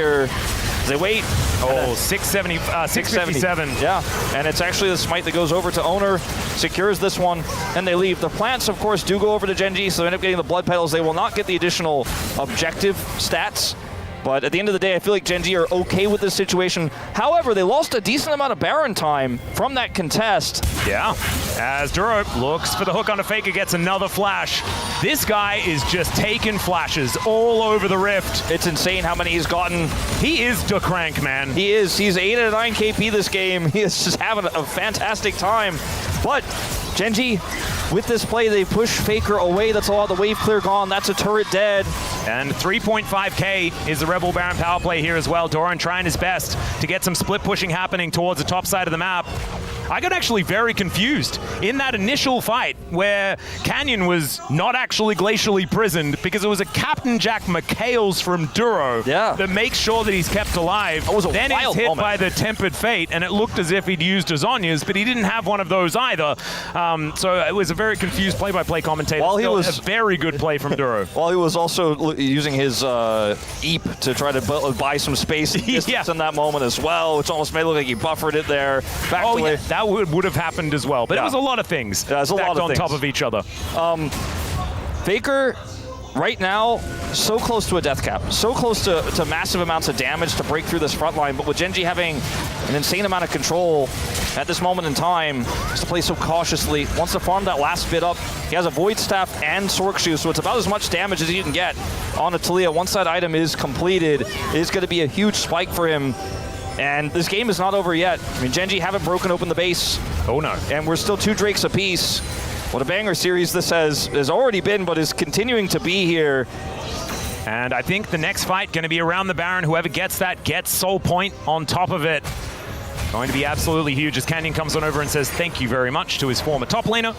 They wait. Oh, 657. Yeah, and it's actually the smite that goes over to Oner, secures this one, and they leave. The plants, of course, do go over to Genji, so they end up getting the blood petals. They will not get the additional objective stats. But at the end of the day, I feel like Genji are okay with this situation. However, they lost a decent amount of Baron time from that contest. Yeah, as Duro looks for the hook on a Faker, gets another flash. This guy is just taking flashes all over the Rift. It's insane how many he's gotten. He is the crank, man. He is. He's 8 out of 9 KP this game. He is just having a fantastic time. But Genji, with this play, they push Faker away. That's a lot of the wave clear gone. That's a turret dead. And 3.5k is the Rebel Baron power play here as well. Doran trying his best to get some split pushing happening towards the top side of the map. I got actually very confused in that initial fight where Canyon was not actually glacially prisoned because it was a Captain Jack McHale's from Duro that makes sure that he's kept alive. That was a then he's hit by the Tempered Fate, and it looked as if he'd used his Zhonya's, but he didn't have one of those either. So it was a very confused play-by-play commentator. While he was a very good play from Duro. While he was also using his Eep to try to buy some space in that moment as well, which almost made it look like he buffered it there. That would have happened as well, but it was a lot of things stacked on top of each other. Faker, right now, so close to a death cap, so close to massive amounts of damage to break through this front line, but with Genji having an insane amount of control at this moment in time, has to play so cautiously, wants to farm that last bit up. He has a Void Staff and Sork Shoe, so it's about as much damage as you can get on a Talia. Once that item is completed, it is going to be a huge spike for him. And this game is not over yet. I mean, Genji haven't broken open the base. Oh no. And we're still 2 Drakes apiece. What a banger series this has already been, but is continuing to be here. And I think the next fight going to be around the Baron. Whoever gets that gets Soul Point on top of it. Going to be absolutely huge as Canyon comes on over and says thank you very much to his former top laner.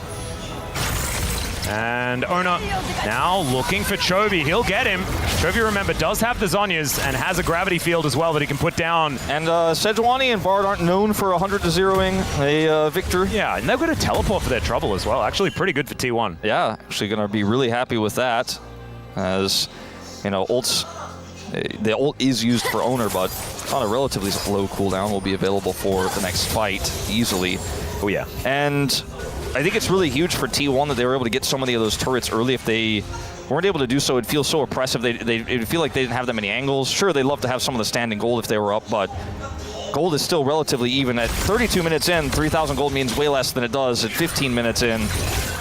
And Oner now looking for Chovy. He'll get him. Chovy, remember, does have the Zhonya's and has a gravity field as well that he can put down. And Sejuani and Bard aren't known for 100-0ing a victory. Yeah, and they've got a teleport for their trouble as well. Actually pretty good for T1. Yeah, actually going to be really happy with that. As, you know, ults, the ult is used for Oner, but on a relatively low cooldown will be available for the next fight easily. Oh, yeah. And I think it's really huge for T1 that they were able to get so many of those turrets early. If they weren't able to do so, it'd feel so oppressive. It'd feel like they didn't have that many angles. Sure, they'd love to have some of the standing gold if they were up, but gold is still relatively even. At 32 minutes in, 3,000 gold means way less than it does at 15 minutes in.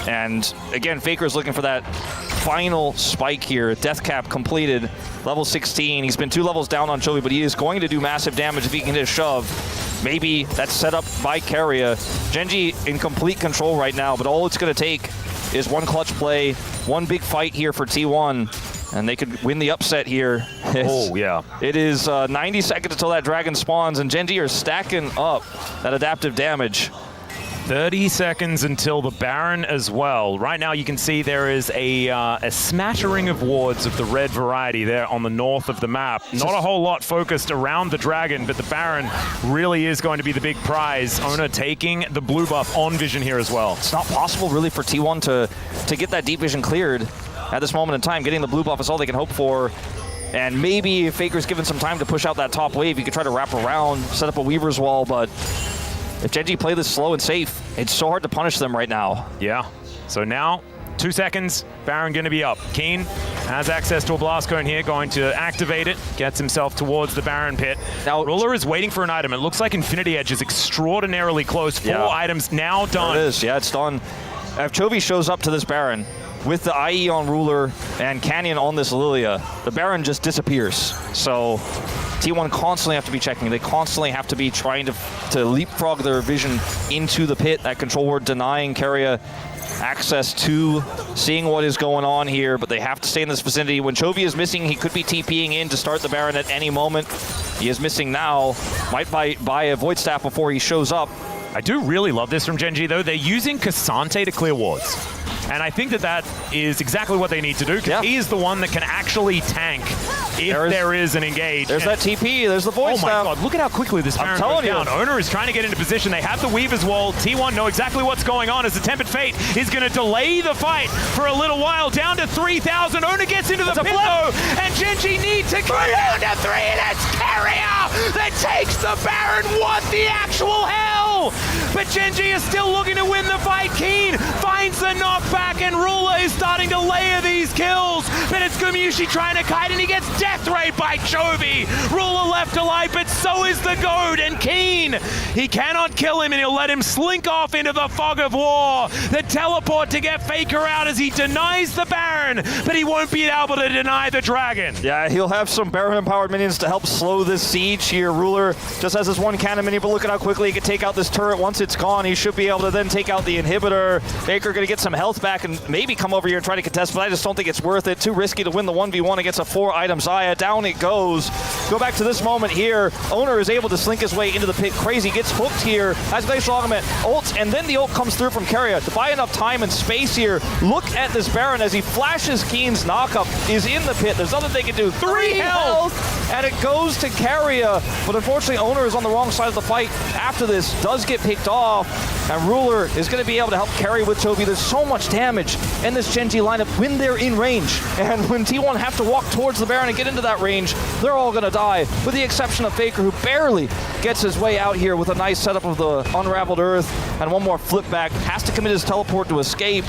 And again, Faker's looking for that final spike here. Death cap completed, level 16. He's been 2 levels down on Chovy, but he is going to do massive damage if he can hit a shove. Maybe that's set up by Keria. Genji in complete control right now, but all it's going to take is one clutch play, one big fight here for T1, and they could win the upset here. Oh, yeah. It is 90 seconds until that dragon spawns, and Genji are stacking up that adaptive damage. 30 seconds until the Baron as well. Right now you can see there is a smattering of wards of the red variety there on the north of the map. Not a whole lot focused around the Dragon, but the Baron really is going to be the big prize. Oner taking the blue buff on vision here as well. It's not possible really for T1 to get that deep vision cleared at this moment in time. Getting the blue buff is all they can hope for. And maybe if Faker's given some time to push out that top wave, he could try to wrap around, set up a Weaver's Wall, but if Genji play this slow and safe, it's so hard to punish them right now. Yeah. So now, 2 seconds, Baron going to be up. Keen has access to a blast cone here, going to activate it, gets himself towards the Baron pit. Now, Ruler is waiting for an item. It looks like Infinity Edge is extraordinarily close. 4 items now done. There it is. Yeah, it's done. If Chovy shows up to this Baron with the IE on Ruler and Canyon on this Lilia, the Baron just disappears. So T1 constantly have to be checking. They constantly have to be trying to leapfrog their vision into the pit. That control ward denying Keria access to seeing what is going on here, but they have to stay in this vicinity. When Chovy is missing, he could be TPing in to start the Baron at any moment. He is missing now. Might buy a Void Staff before he shows up. I do really love this from Genji, though. They're using Cassante to clear wards. And I think that is exactly what they need to do, because he is the one that can actually tank if there is an engage. There's that TP, there's the Void Staff. Oh my god, look at how quickly this Baron goes down. Oner is trying to get into position. They have the Weaver's Wall. T1 know exactly what's going on as the Tempered Fate is going to delay the fight for a little while. Down to 3,000. Oner gets into the pit though, and Genji need to go down to 3, and it's Keria that takes the Baron. What the actual hell? But Genji is still looking to win the fight. Keen finds the knockback, and Ruler is starting to layer these kills. But it's Gumayusi trying to kite, and he gets death ray by Chovy. Ruler left alive, but so is the goad. And Keen, he cannot kill him, and he'll let him slink off into the fog of war. The teleport to get Faker out as he denies the Baron, but he won't be able to deny the Dragon. Yeah, he'll have some Baron-empowered minions to help slow this siege here. Ruler just has this one cannon minion, but look at how quickly he can take out this turret. Once it's gone, he should be able to then take out the inhibitor. Faker going to get some health back and maybe come over here and try to contest, but I just don't think it's worth it. Too risky to win the 1v1 against a 4-item Xayah. Down it goes. Go back to this moment here. Oner is able to slink his way into the pit. Crazy gets hooked here. Has Glacial Augment, ults, and then the ult comes through from Keria to buy enough time and space here. Look at this Baron as he flashes Keen's knockup. Is in the pit. There's nothing they can do. 3 health, and it goes to Keria. But unfortunately, Oner is on the wrong side of the fight. After this, does get picked off, and Ruler is going to be able to help carry with Chovy. There's so much damage in this Genji lineup when they're in range. And when T1 have to walk towards the Baron and get into that range, they're all going to die, with the exception of Faker, who barely gets his way out here with a nice setup of the Unraveled Earth and one more flip back. Has to commit his teleport to escape.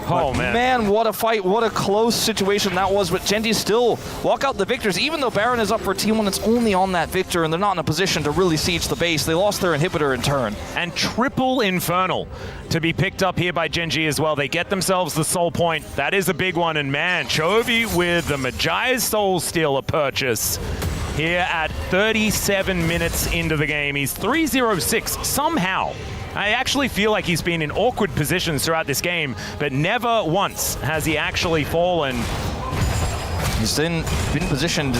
Oh, but man, what a fight, what a close situation that was, but Genji still walk out the victors. Even though Baron is up for T1, it's only on that victor, and they're not in a position to really siege the base. They lost their inhibitor in turn. And triple Infernal to be picked up here by Genji as well. They get themselves the soul point. That is a big one, and man, Chovy with the Magi's Soul Stealer purchase here at 37 minutes into the game. He's 3-0-6 somehow. I actually feel like he's been in awkward positions throughout this game, but never once has he actually fallen. He's been positioned,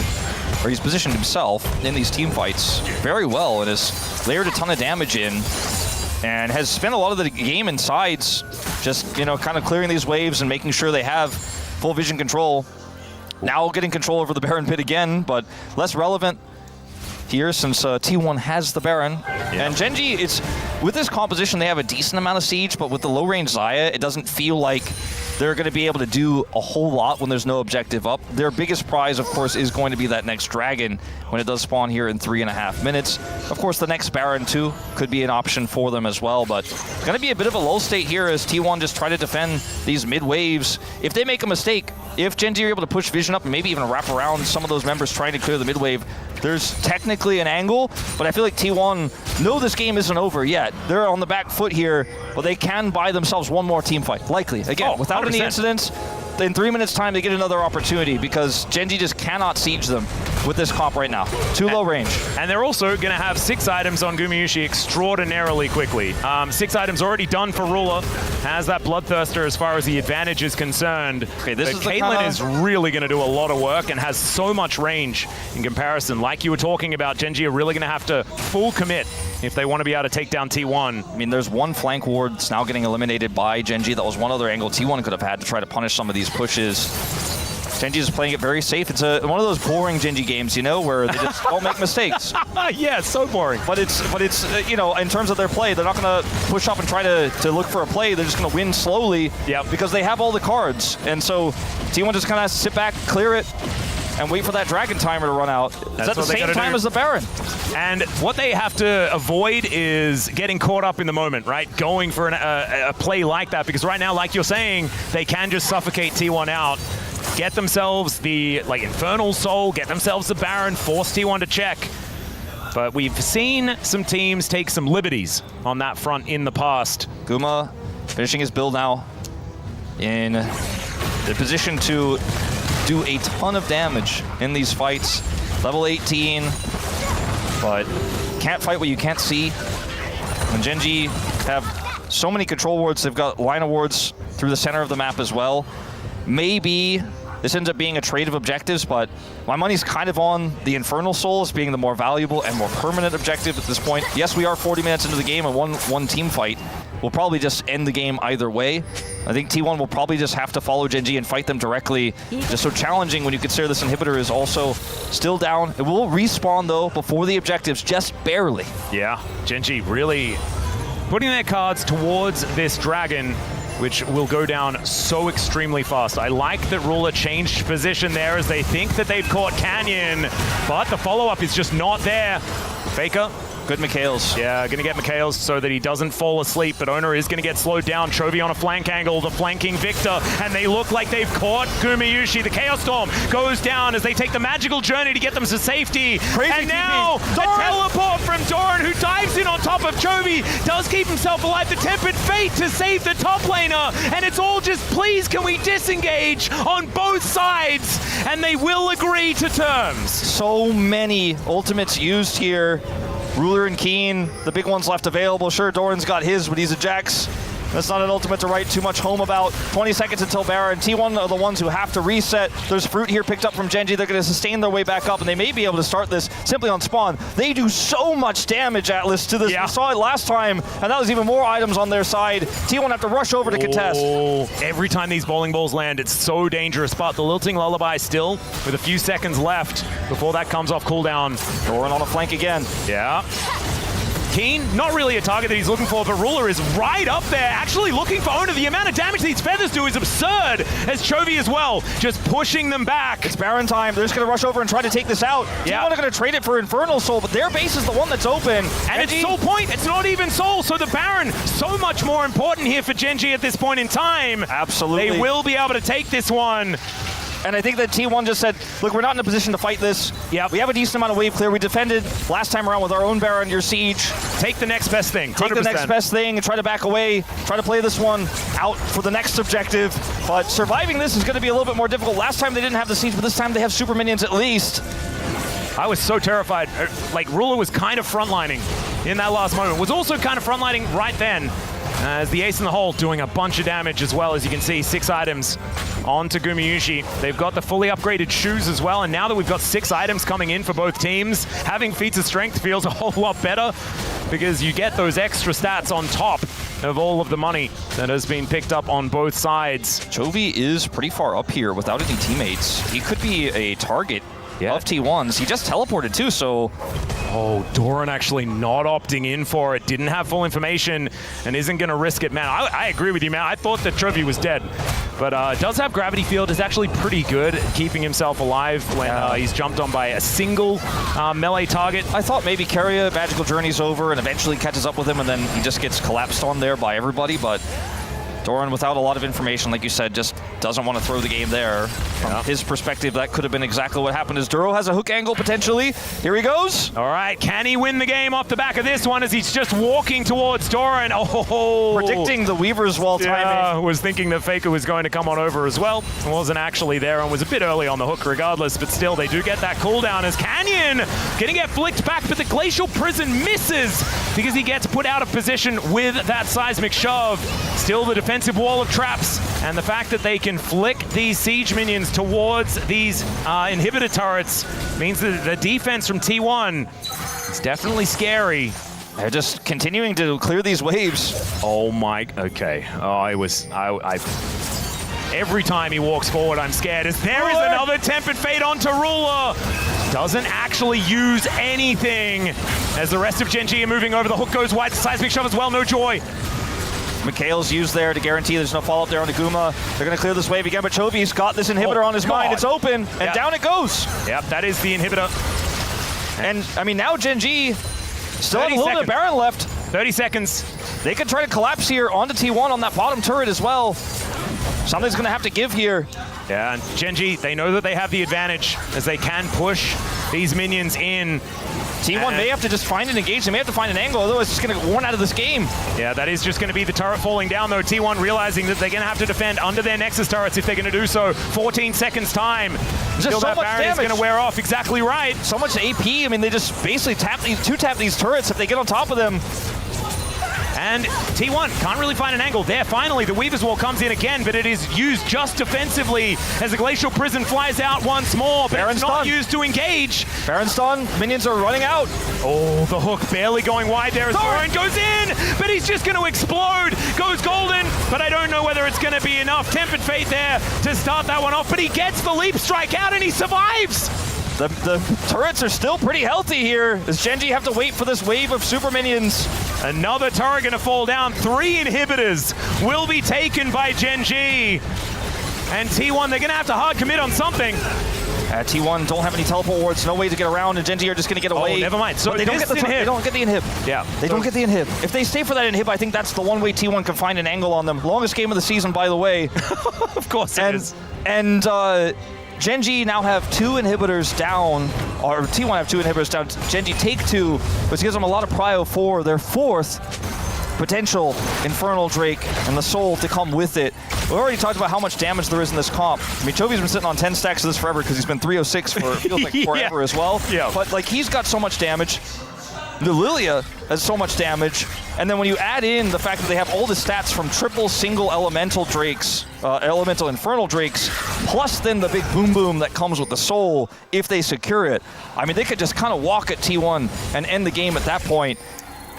or he's positioned himself in these team fights very well and has layered a ton of damage in and has spent a lot of the game in sides, just, you know, kind of clearing these waves and making sure they have full vision control. Now getting control over the Baron pit again, but less relevant here since T1 has the Baron. And Genji, it's with this composition, they have a decent amount of siege, but with the low range Xayah, it doesn't feel like they're going to be able to do a whole lot when there's no objective up. Their biggest prize, of course, is going to be that next dragon when it does spawn here in 3.5 minutes. Of course, the next Baron, too, could be an option for them as well, but it's going to be a bit of a lull state here as T1 just try to defend these mid waves. If they make a mistake, if Genji are able to push Vision up and maybe even wrap around some of those members trying to clear the mid wave, there's technically an angle, but I feel like T1 know this game isn't over yet. They're on the back foot here, but they can buy themselves one more team fight, likely. Again, without 100%. Any incidents, in 3 minutes time they get another opportunity because Genji just cannot siege them with this comp right now. Too low range. And they're also going to have 6 items on Gumayusi extraordinarily quickly. 6 items already done for Ruler. Has that Bloodthirster as far as the advantage is concerned. Okay, this is Caitlyn is really going to do a lot of work and has so much range in comparison. Like you were talking about, Genji are really going to have to full commit if they want to be able to take down T1. I mean, there's one flank ward that's now getting eliminated by Genji. That was one other angle T1 could have had to try to punish some of these pushes. Genji is playing it very safe. It's one of those boring Genji games, you know, where they just don't make mistakes. Yeah, it's so boring. But it's you know, in terms of their play, they're not going to push up and try to look for a play. They're just going to win slowly because they have all the cards. And so T1 just kind of sit back, clear it, and wait for that dragon timer to run out. It's at the same time as the Baron. And what they have to avoid is getting caught up in the moment, right? Going for a play like that, because right now, like you're saying, they can just suffocate T1 out, get themselves the Infernal Soul, get themselves the Baron, force T1 to check. But we've seen some teams take some liberties on that front in the past. Guma finishing his build now in the position to do a ton of damage in these fights. Level 18, but can't fight what you can't see. When Genji have so many control wards, they've got line of wards through the center of the map as well. Maybe this ends up being a trade of objectives, but my money's kind of on the Infernal Soul as being the more valuable and more permanent objective at this point. Yes, we are 40 minutes into the game and one team fight. We'll probably just end the game either way. I think T1 will probably just have to follow Genji and fight them directly. Just so challenging when you consider this inhibitor is also still down. It will respawn though before the objectives, just barely. Yeah, Genji really putting their cards towards this dragon, which will go down so extremely fast. I like that Ruler changed position there as they think that they've caught Canyon, but the follow-up is just not there. Faker. Good Mikhails. Yeah, gonna get Mikhails so that he doesn't fall asleep, but Oner is gonna get slowed down. Chovy on a flank angle, the flanking Victor, and they look like they've caught Gumayusi. The Chaos Storm goes down as they take the magical journey to get them to safety. Crazy and now, a teleport from Doran, who dives in on top of Chovy, does keep himself alive. The Tempered Fate to save the top laner, and it's all just, please, can we disengage on both sides? And they will agree to terms. So many ultimates used here. Ruler and Keen, the big ones left available. Sure, Doran's got his, but he's a Jax. That's not an ultimate to write too much home about. 20 seconds until Baron. T1 are the ones who have to reset. There's fruit here picked up from Genji. They're going to sustain their way back up, and they may be able to start this simply on spawn. They do so much damage, Atlas, to this. Yeah. We saw it last time, and that was even more items on their side. T1 have to rush over to contest. Every time these bowling balls land, it's so dangerous. But the Lilting Lullaby still with a few seconds left before that comes off cooldown. Doran on a flank again. Yeah. Keen, not really a target that he's looking for, but Ruler is right up there, actually looking for Oner. The amount of damage these feathers do is absurd, as Chovy as well, just pushing them back. It's Baron time. They're just going to rush over and try to take this out. Yeah. T1 are going to trade it for Infernal Soul, but their base is the one that's open. And it's Soul Point, it's not even Soul, so the Baron, so much more important here for Genji at this point in time. Absolutely. They will be able to take this one. And I think that T1 just said, look, we're not in a position to fight this. Yeah, we have a decent amount of wave clear. We defended last time around with our own Baron under siege. Take the next best thing, 100%. Take the next best thing and try to back away. Try to play this one out for the next objective. But surviving this is going to be a little bit more difficult. Last time they didn't have the siege, but this time they have super minions at least. I was so terrified. Like, Ruler was kind of frontlining in that last moment. Was also kind of frontlining right then. As the ace in the hole doing a bunch of damage as well. As you can see, 6 items onto Gumayusi. They've got the fully upgraded shoes as well, and now that we've got 6 items coming in for both teams, having feats of strength feels a whole lot better because you get those extra stats on top of all of the money that has been picked up on both sides. Chovy is pretty far up here without any teammates. He could be a target of T1s. He just teleported too, so... Oh, Doran actually not opting in for it. Didn't have full information and isn't going to risk it, man. I agree with you, man. I thought that Trophy was dead. But does have Gravity Field, is actually pretty good at keeping himself alive when he's jumped on by a single melee target. I thought maybe Keria, Magical Journey's over and eventually catches up with him and then he just gets collapsed on there by everybody, but Doran, without a lot of information, like you said, just doesn't want to throw the game there. From his perspective, that could have been exactly what happened as Duro has a hook angle potentially. Here he goes. All right, can he win the game off the back of this one as he's just walking towards Doran? Oh, predicting the Weaver's wall timing. Was thinking that Faker was going to come on over as well. Wasn't actually there and was a bit early on the hook regardless, but still they do get that cooldown as Canyon gonna get flicked back, but the Glacial Prison misses because he gets put out of position with that seismic shove. Still the defensive wall of traps, and the fact that they can flick these siege minions towards these inhibitor turrets means that the defense from T1 is definitely scary. They're just continuing to clear these waves. Oh my, okay. Oh, every time he walks forward, I'm scared. As there is another Tempered Fate onto Ruler. Doesn't actually use anything. As the rest of Genji are moving over, the hook goes wide, seismic shove as well, no joy. Mikhail's used there to guarantee there's no follow-up there on the Guma. They're going to clear this wave again, but Chovy's got this inhibitor on his mind. It's open, and down it goes. Yep, that is the inhibitor. And, I mean, now Genji still have a little bit of Baron left. 30 seconds. They could try to collapse here onto T1 on that bottom turret as well. Something's going to have to give here. Yeah, and Genji, they know that they have the advantage as they can push these minions in. T1 may have to just find an engage. They may have to find an angle, otherwise it's just going to run out of this game. Yeah, that is just going to be the turret falling down, though. T1 realizing that they're going to have to defend under their Nexus turrets if they're going to do so. 14 seconds time. Still, that barrier is going to wear off. Exactly right. So much AP. I mean, they just basically two-tap these turrets if they get on top of them. And T1 can't really find an angle there. Finally, the Weaver's Wall comes in again, but it is used just defensively as the Glacial Prison flies out once more, but it's not used to engage. Baron's done. Minions are running out. Oh, the hook barely going wide there as Doran goes in, but he's just going to explode. Goes golden, but I don't know whether it's going to be enough. Tempered Fate there to start that one off, but he gets the leap strike out and he survives. The turrets are still pretty healthy here, as Genji have to wait for this wave of super minions. Another turret gonna fall down. 3 inhibitors will be taken by Genji. And T1, they're gonna have to hard commit on something. T1 don't have any teleport wards, no way to get around, and Genji are just gonna get away. Oh, never mind. So they don't get the inhib. They don't get the inhib. Yeah. They don't get the inhib. If they stay for that inhib, I think that's the one way T1 can find an angle on them. Longest game of the season, by the way. Of course it is. And Genji now have 2 inhibitors down, or T1 have 2 inhibitors down. Genji take 2, which gives them a lot of prio for their 4th potential Infernal Drake and the Soul to come with it. We already talked about how much damage there is in this comp. I mean, Chovy's been sitting on 10 stacks of this forever because he's been 306 for feels like forever as well. Yeah. But like he's got so much damage. The Lilia has so much damage, and then when you add in the fact that they have all the stats from triple single elemental drakes, elemental infernal drakes, plus then the big boom boom that comes with the soul if they secure it. I mean, they could just kind of walk at T1 and end the game at that point.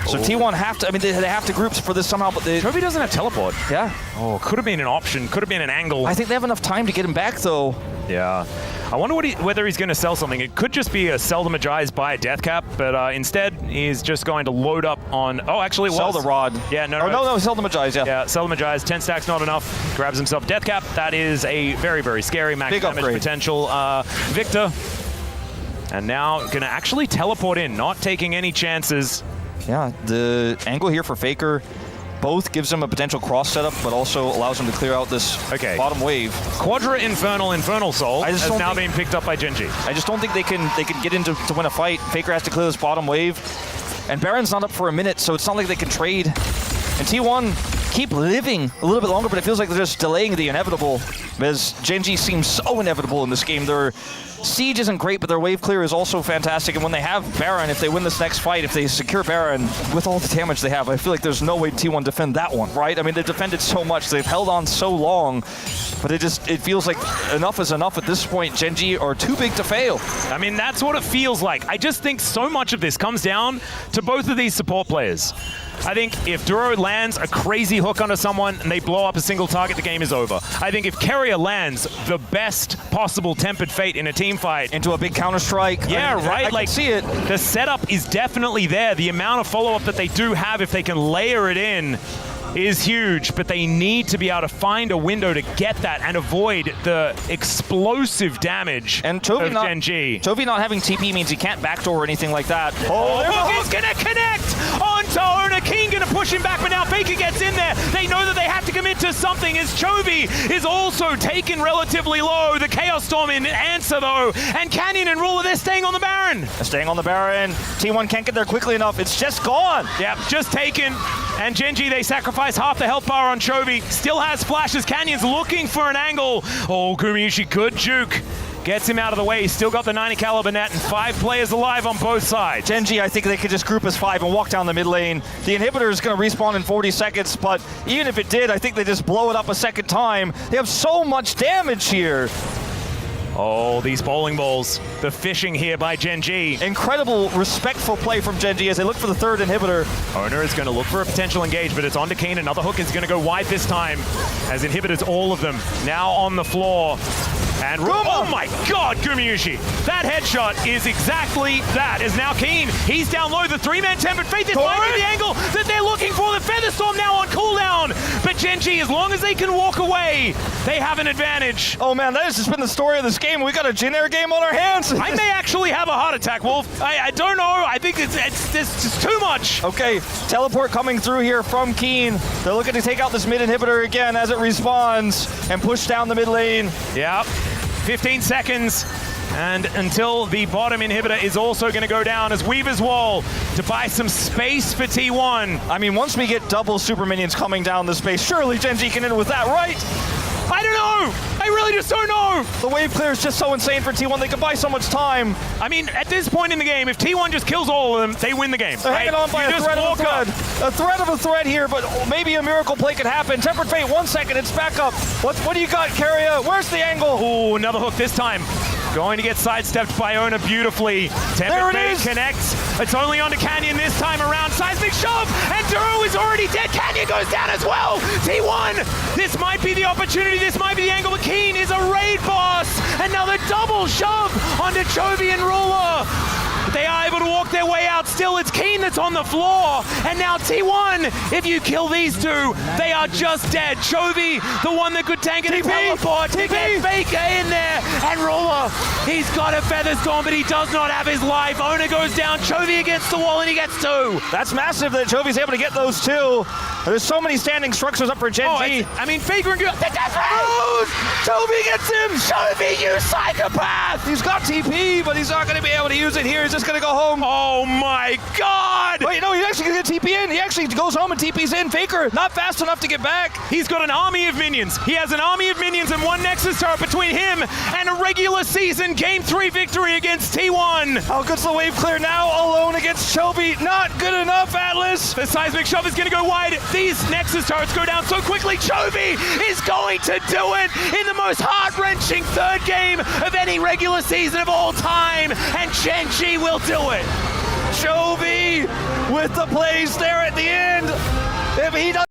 So T1 have to, I mean, they have to groups for this somehow, but Trophy doesn't have teleport. Yeah. Oh, could have been an option, could have been an angle. I think they have enough time to get him back, though. Yeah. I wonder whether he's going to sell something. It could just be a Seldamagize by a death cap, but instead he's just going to load up on... Oh, actually it was. Sell the rod. Yeah, no, Seldamagize, yeah. Yeah, Seldamagize, 10 stacks not enough. Grabs himself death cap. That is a very, very scary max big damage upgrade. potential. Victor. And now going to actually teleport in, not taking any chances. Yeah, the angle here for Faker both gives him a potential cross setup, but also allows him to clear out this bottom wave. Quadra Infernal Soul has now been picked up by Genji. I just don't think they can get into to win a fight. Faker has to clear this bottom wave, and Baron's not up for a minute, so it's not like they can trade. And T1 keep living a little bit longer, but it feels like they're just delaying the inevitable, as Genji seems so inevitable in this game. Their siege isn't great, but their wave clear is also fantastic. And when they have Baron, if they win this next fight, if they secure Baron with all the damage they have, I feel like there's no way T1 defend that one, right? I mean, they've defended so much, they've held on so long, but it feels like enough is enough at this point. Genji are too big to fail. I mean, that's what it feels like. I just think so much of this comes down to both of these support players. I think if Duro lands a crazy hook onto someone and they blow up a single target, the game is over. I think if Keria lands the best possible tempered fate in a team fight into a big counter-strike. Yeah, right. I like, can see it. The setup is definitely there. The amount of follow-up that they do have, if they can layer it in, is huge, but they need to be able to find a window to get that and avoid the explosive damage of Genji. Chovy not having TP means he can't backdoor or anything like that. Oh, hook is gonna connect onto Oner. King gonna push him back, but now Faker gets in there. They know that they have to commit to something as Chovy is also taken relatively low. The Chaos Storm in answer though, and Canyon and Ruler, they're staying on the Baron. They're staying on the Baron. T1 can't get there quickly enough. It's just gone. Yep, just taken. And Genji, they sacrifice half the health bar on Chovy. Still has flashes. Canyon's looking for an angle. Oh, Gumayusi, good juke. Gets him out of the way. He's still got the 90 caliber net and 5 players alive on both sides. Genji, I think they could just group as 5 and walk down the mid lane. The inhibitor is going to respawn in 40 seconds, but even if it did, I think they just blow it up a second time. They have so much damage here. Oh, these bowling balls. The fishing here by Genji. Incredible, respectful play from Genji as they look for the third inhibitor. Oner is going to look for a potential engage, but it's on to Keen. Another hook is going to go wide this time as inhibitors, all of them, now on the floor. And oh my god, Gumayusi. That headshot is exactly that. Is now Keen. He's down low. The 3-man tempered fate. This might be the angle that they're looking for. The Featherstorm now on cooldown. But Genji, as long as they can walk away, they have an advantage. Oh man, that has just been the story of this game. We got a Jin-Air game on our hands. I may actually have a heart attack, Wolf. I don't know. I think it's just too much. Okay, teleport coming through here from Keen. They're looking to take out this mid inhibitor again as it respawns and push down the mid lane. Yep. 15 seconds, and until the bottom inhibitor is also going to go down as Weaver's Wall to buy some space for T1. I mean, once we get double super minions coming down the space, surely Genji can end with that, right? I don't know. I really just don't know. The wave clear is just so insane for T1. They can buy so much time. I mean, at this point in the game, if T1 just kills all of them, they win the game. They're hanging on by a thread of a thread. A thread of a thread here, but maybe a miracle play could happen. Tempered Fate, 1 second, it's back up. What do you got, Keria? Where's the angle? Oh, another hook this time. Going to get sidestepped by Oner beautifully. Tempered Fate connects. It's only on to Canyon this time around. Seismic shove, and Duro is already dead. Canyon goes down as well. T1, this might be the opportunity. This might be the angle. But Keen is a raid boss. Another double shove onto Chovy and Ruler. They are able to walk their way out. Still, it's Keen that's on the floor. And now T1, if you kill these two, they are just dead. Chovy, the one that could tank it and teleport to get Faker in there. And Ruler, he's got a Featherstorm, but he does not have his life. Oner goes down, Chovy against the wall, and he gets 2. That's massive that Chovy's able to get those 2. There's so many standing structures up for Genji. I mean, Faker and the death rose! Chovy gets him! Chovy, you psychopath! He's got TP, but he's not going to be able to use it here. He's just going to go home. Oh my god! Wait, no, he's actually going to get TP in. He actually goes home and TP's in. Faker, not fast enough to get back. He's got an army of minions. He has an army of minions and 1 Nexus turret between him and a regular season Game 3 victory against T1. How good's the wave clear now? Alone against Chovy. Not good enough, Atlas. The seismic shove is going to go wide. These Nexus turrets go down so quickly. Chovy is going to do it in the most heart-wrenching 3rd game of any regular season of all time. And Genji will do it. Chovy with the plays there at the end. If he does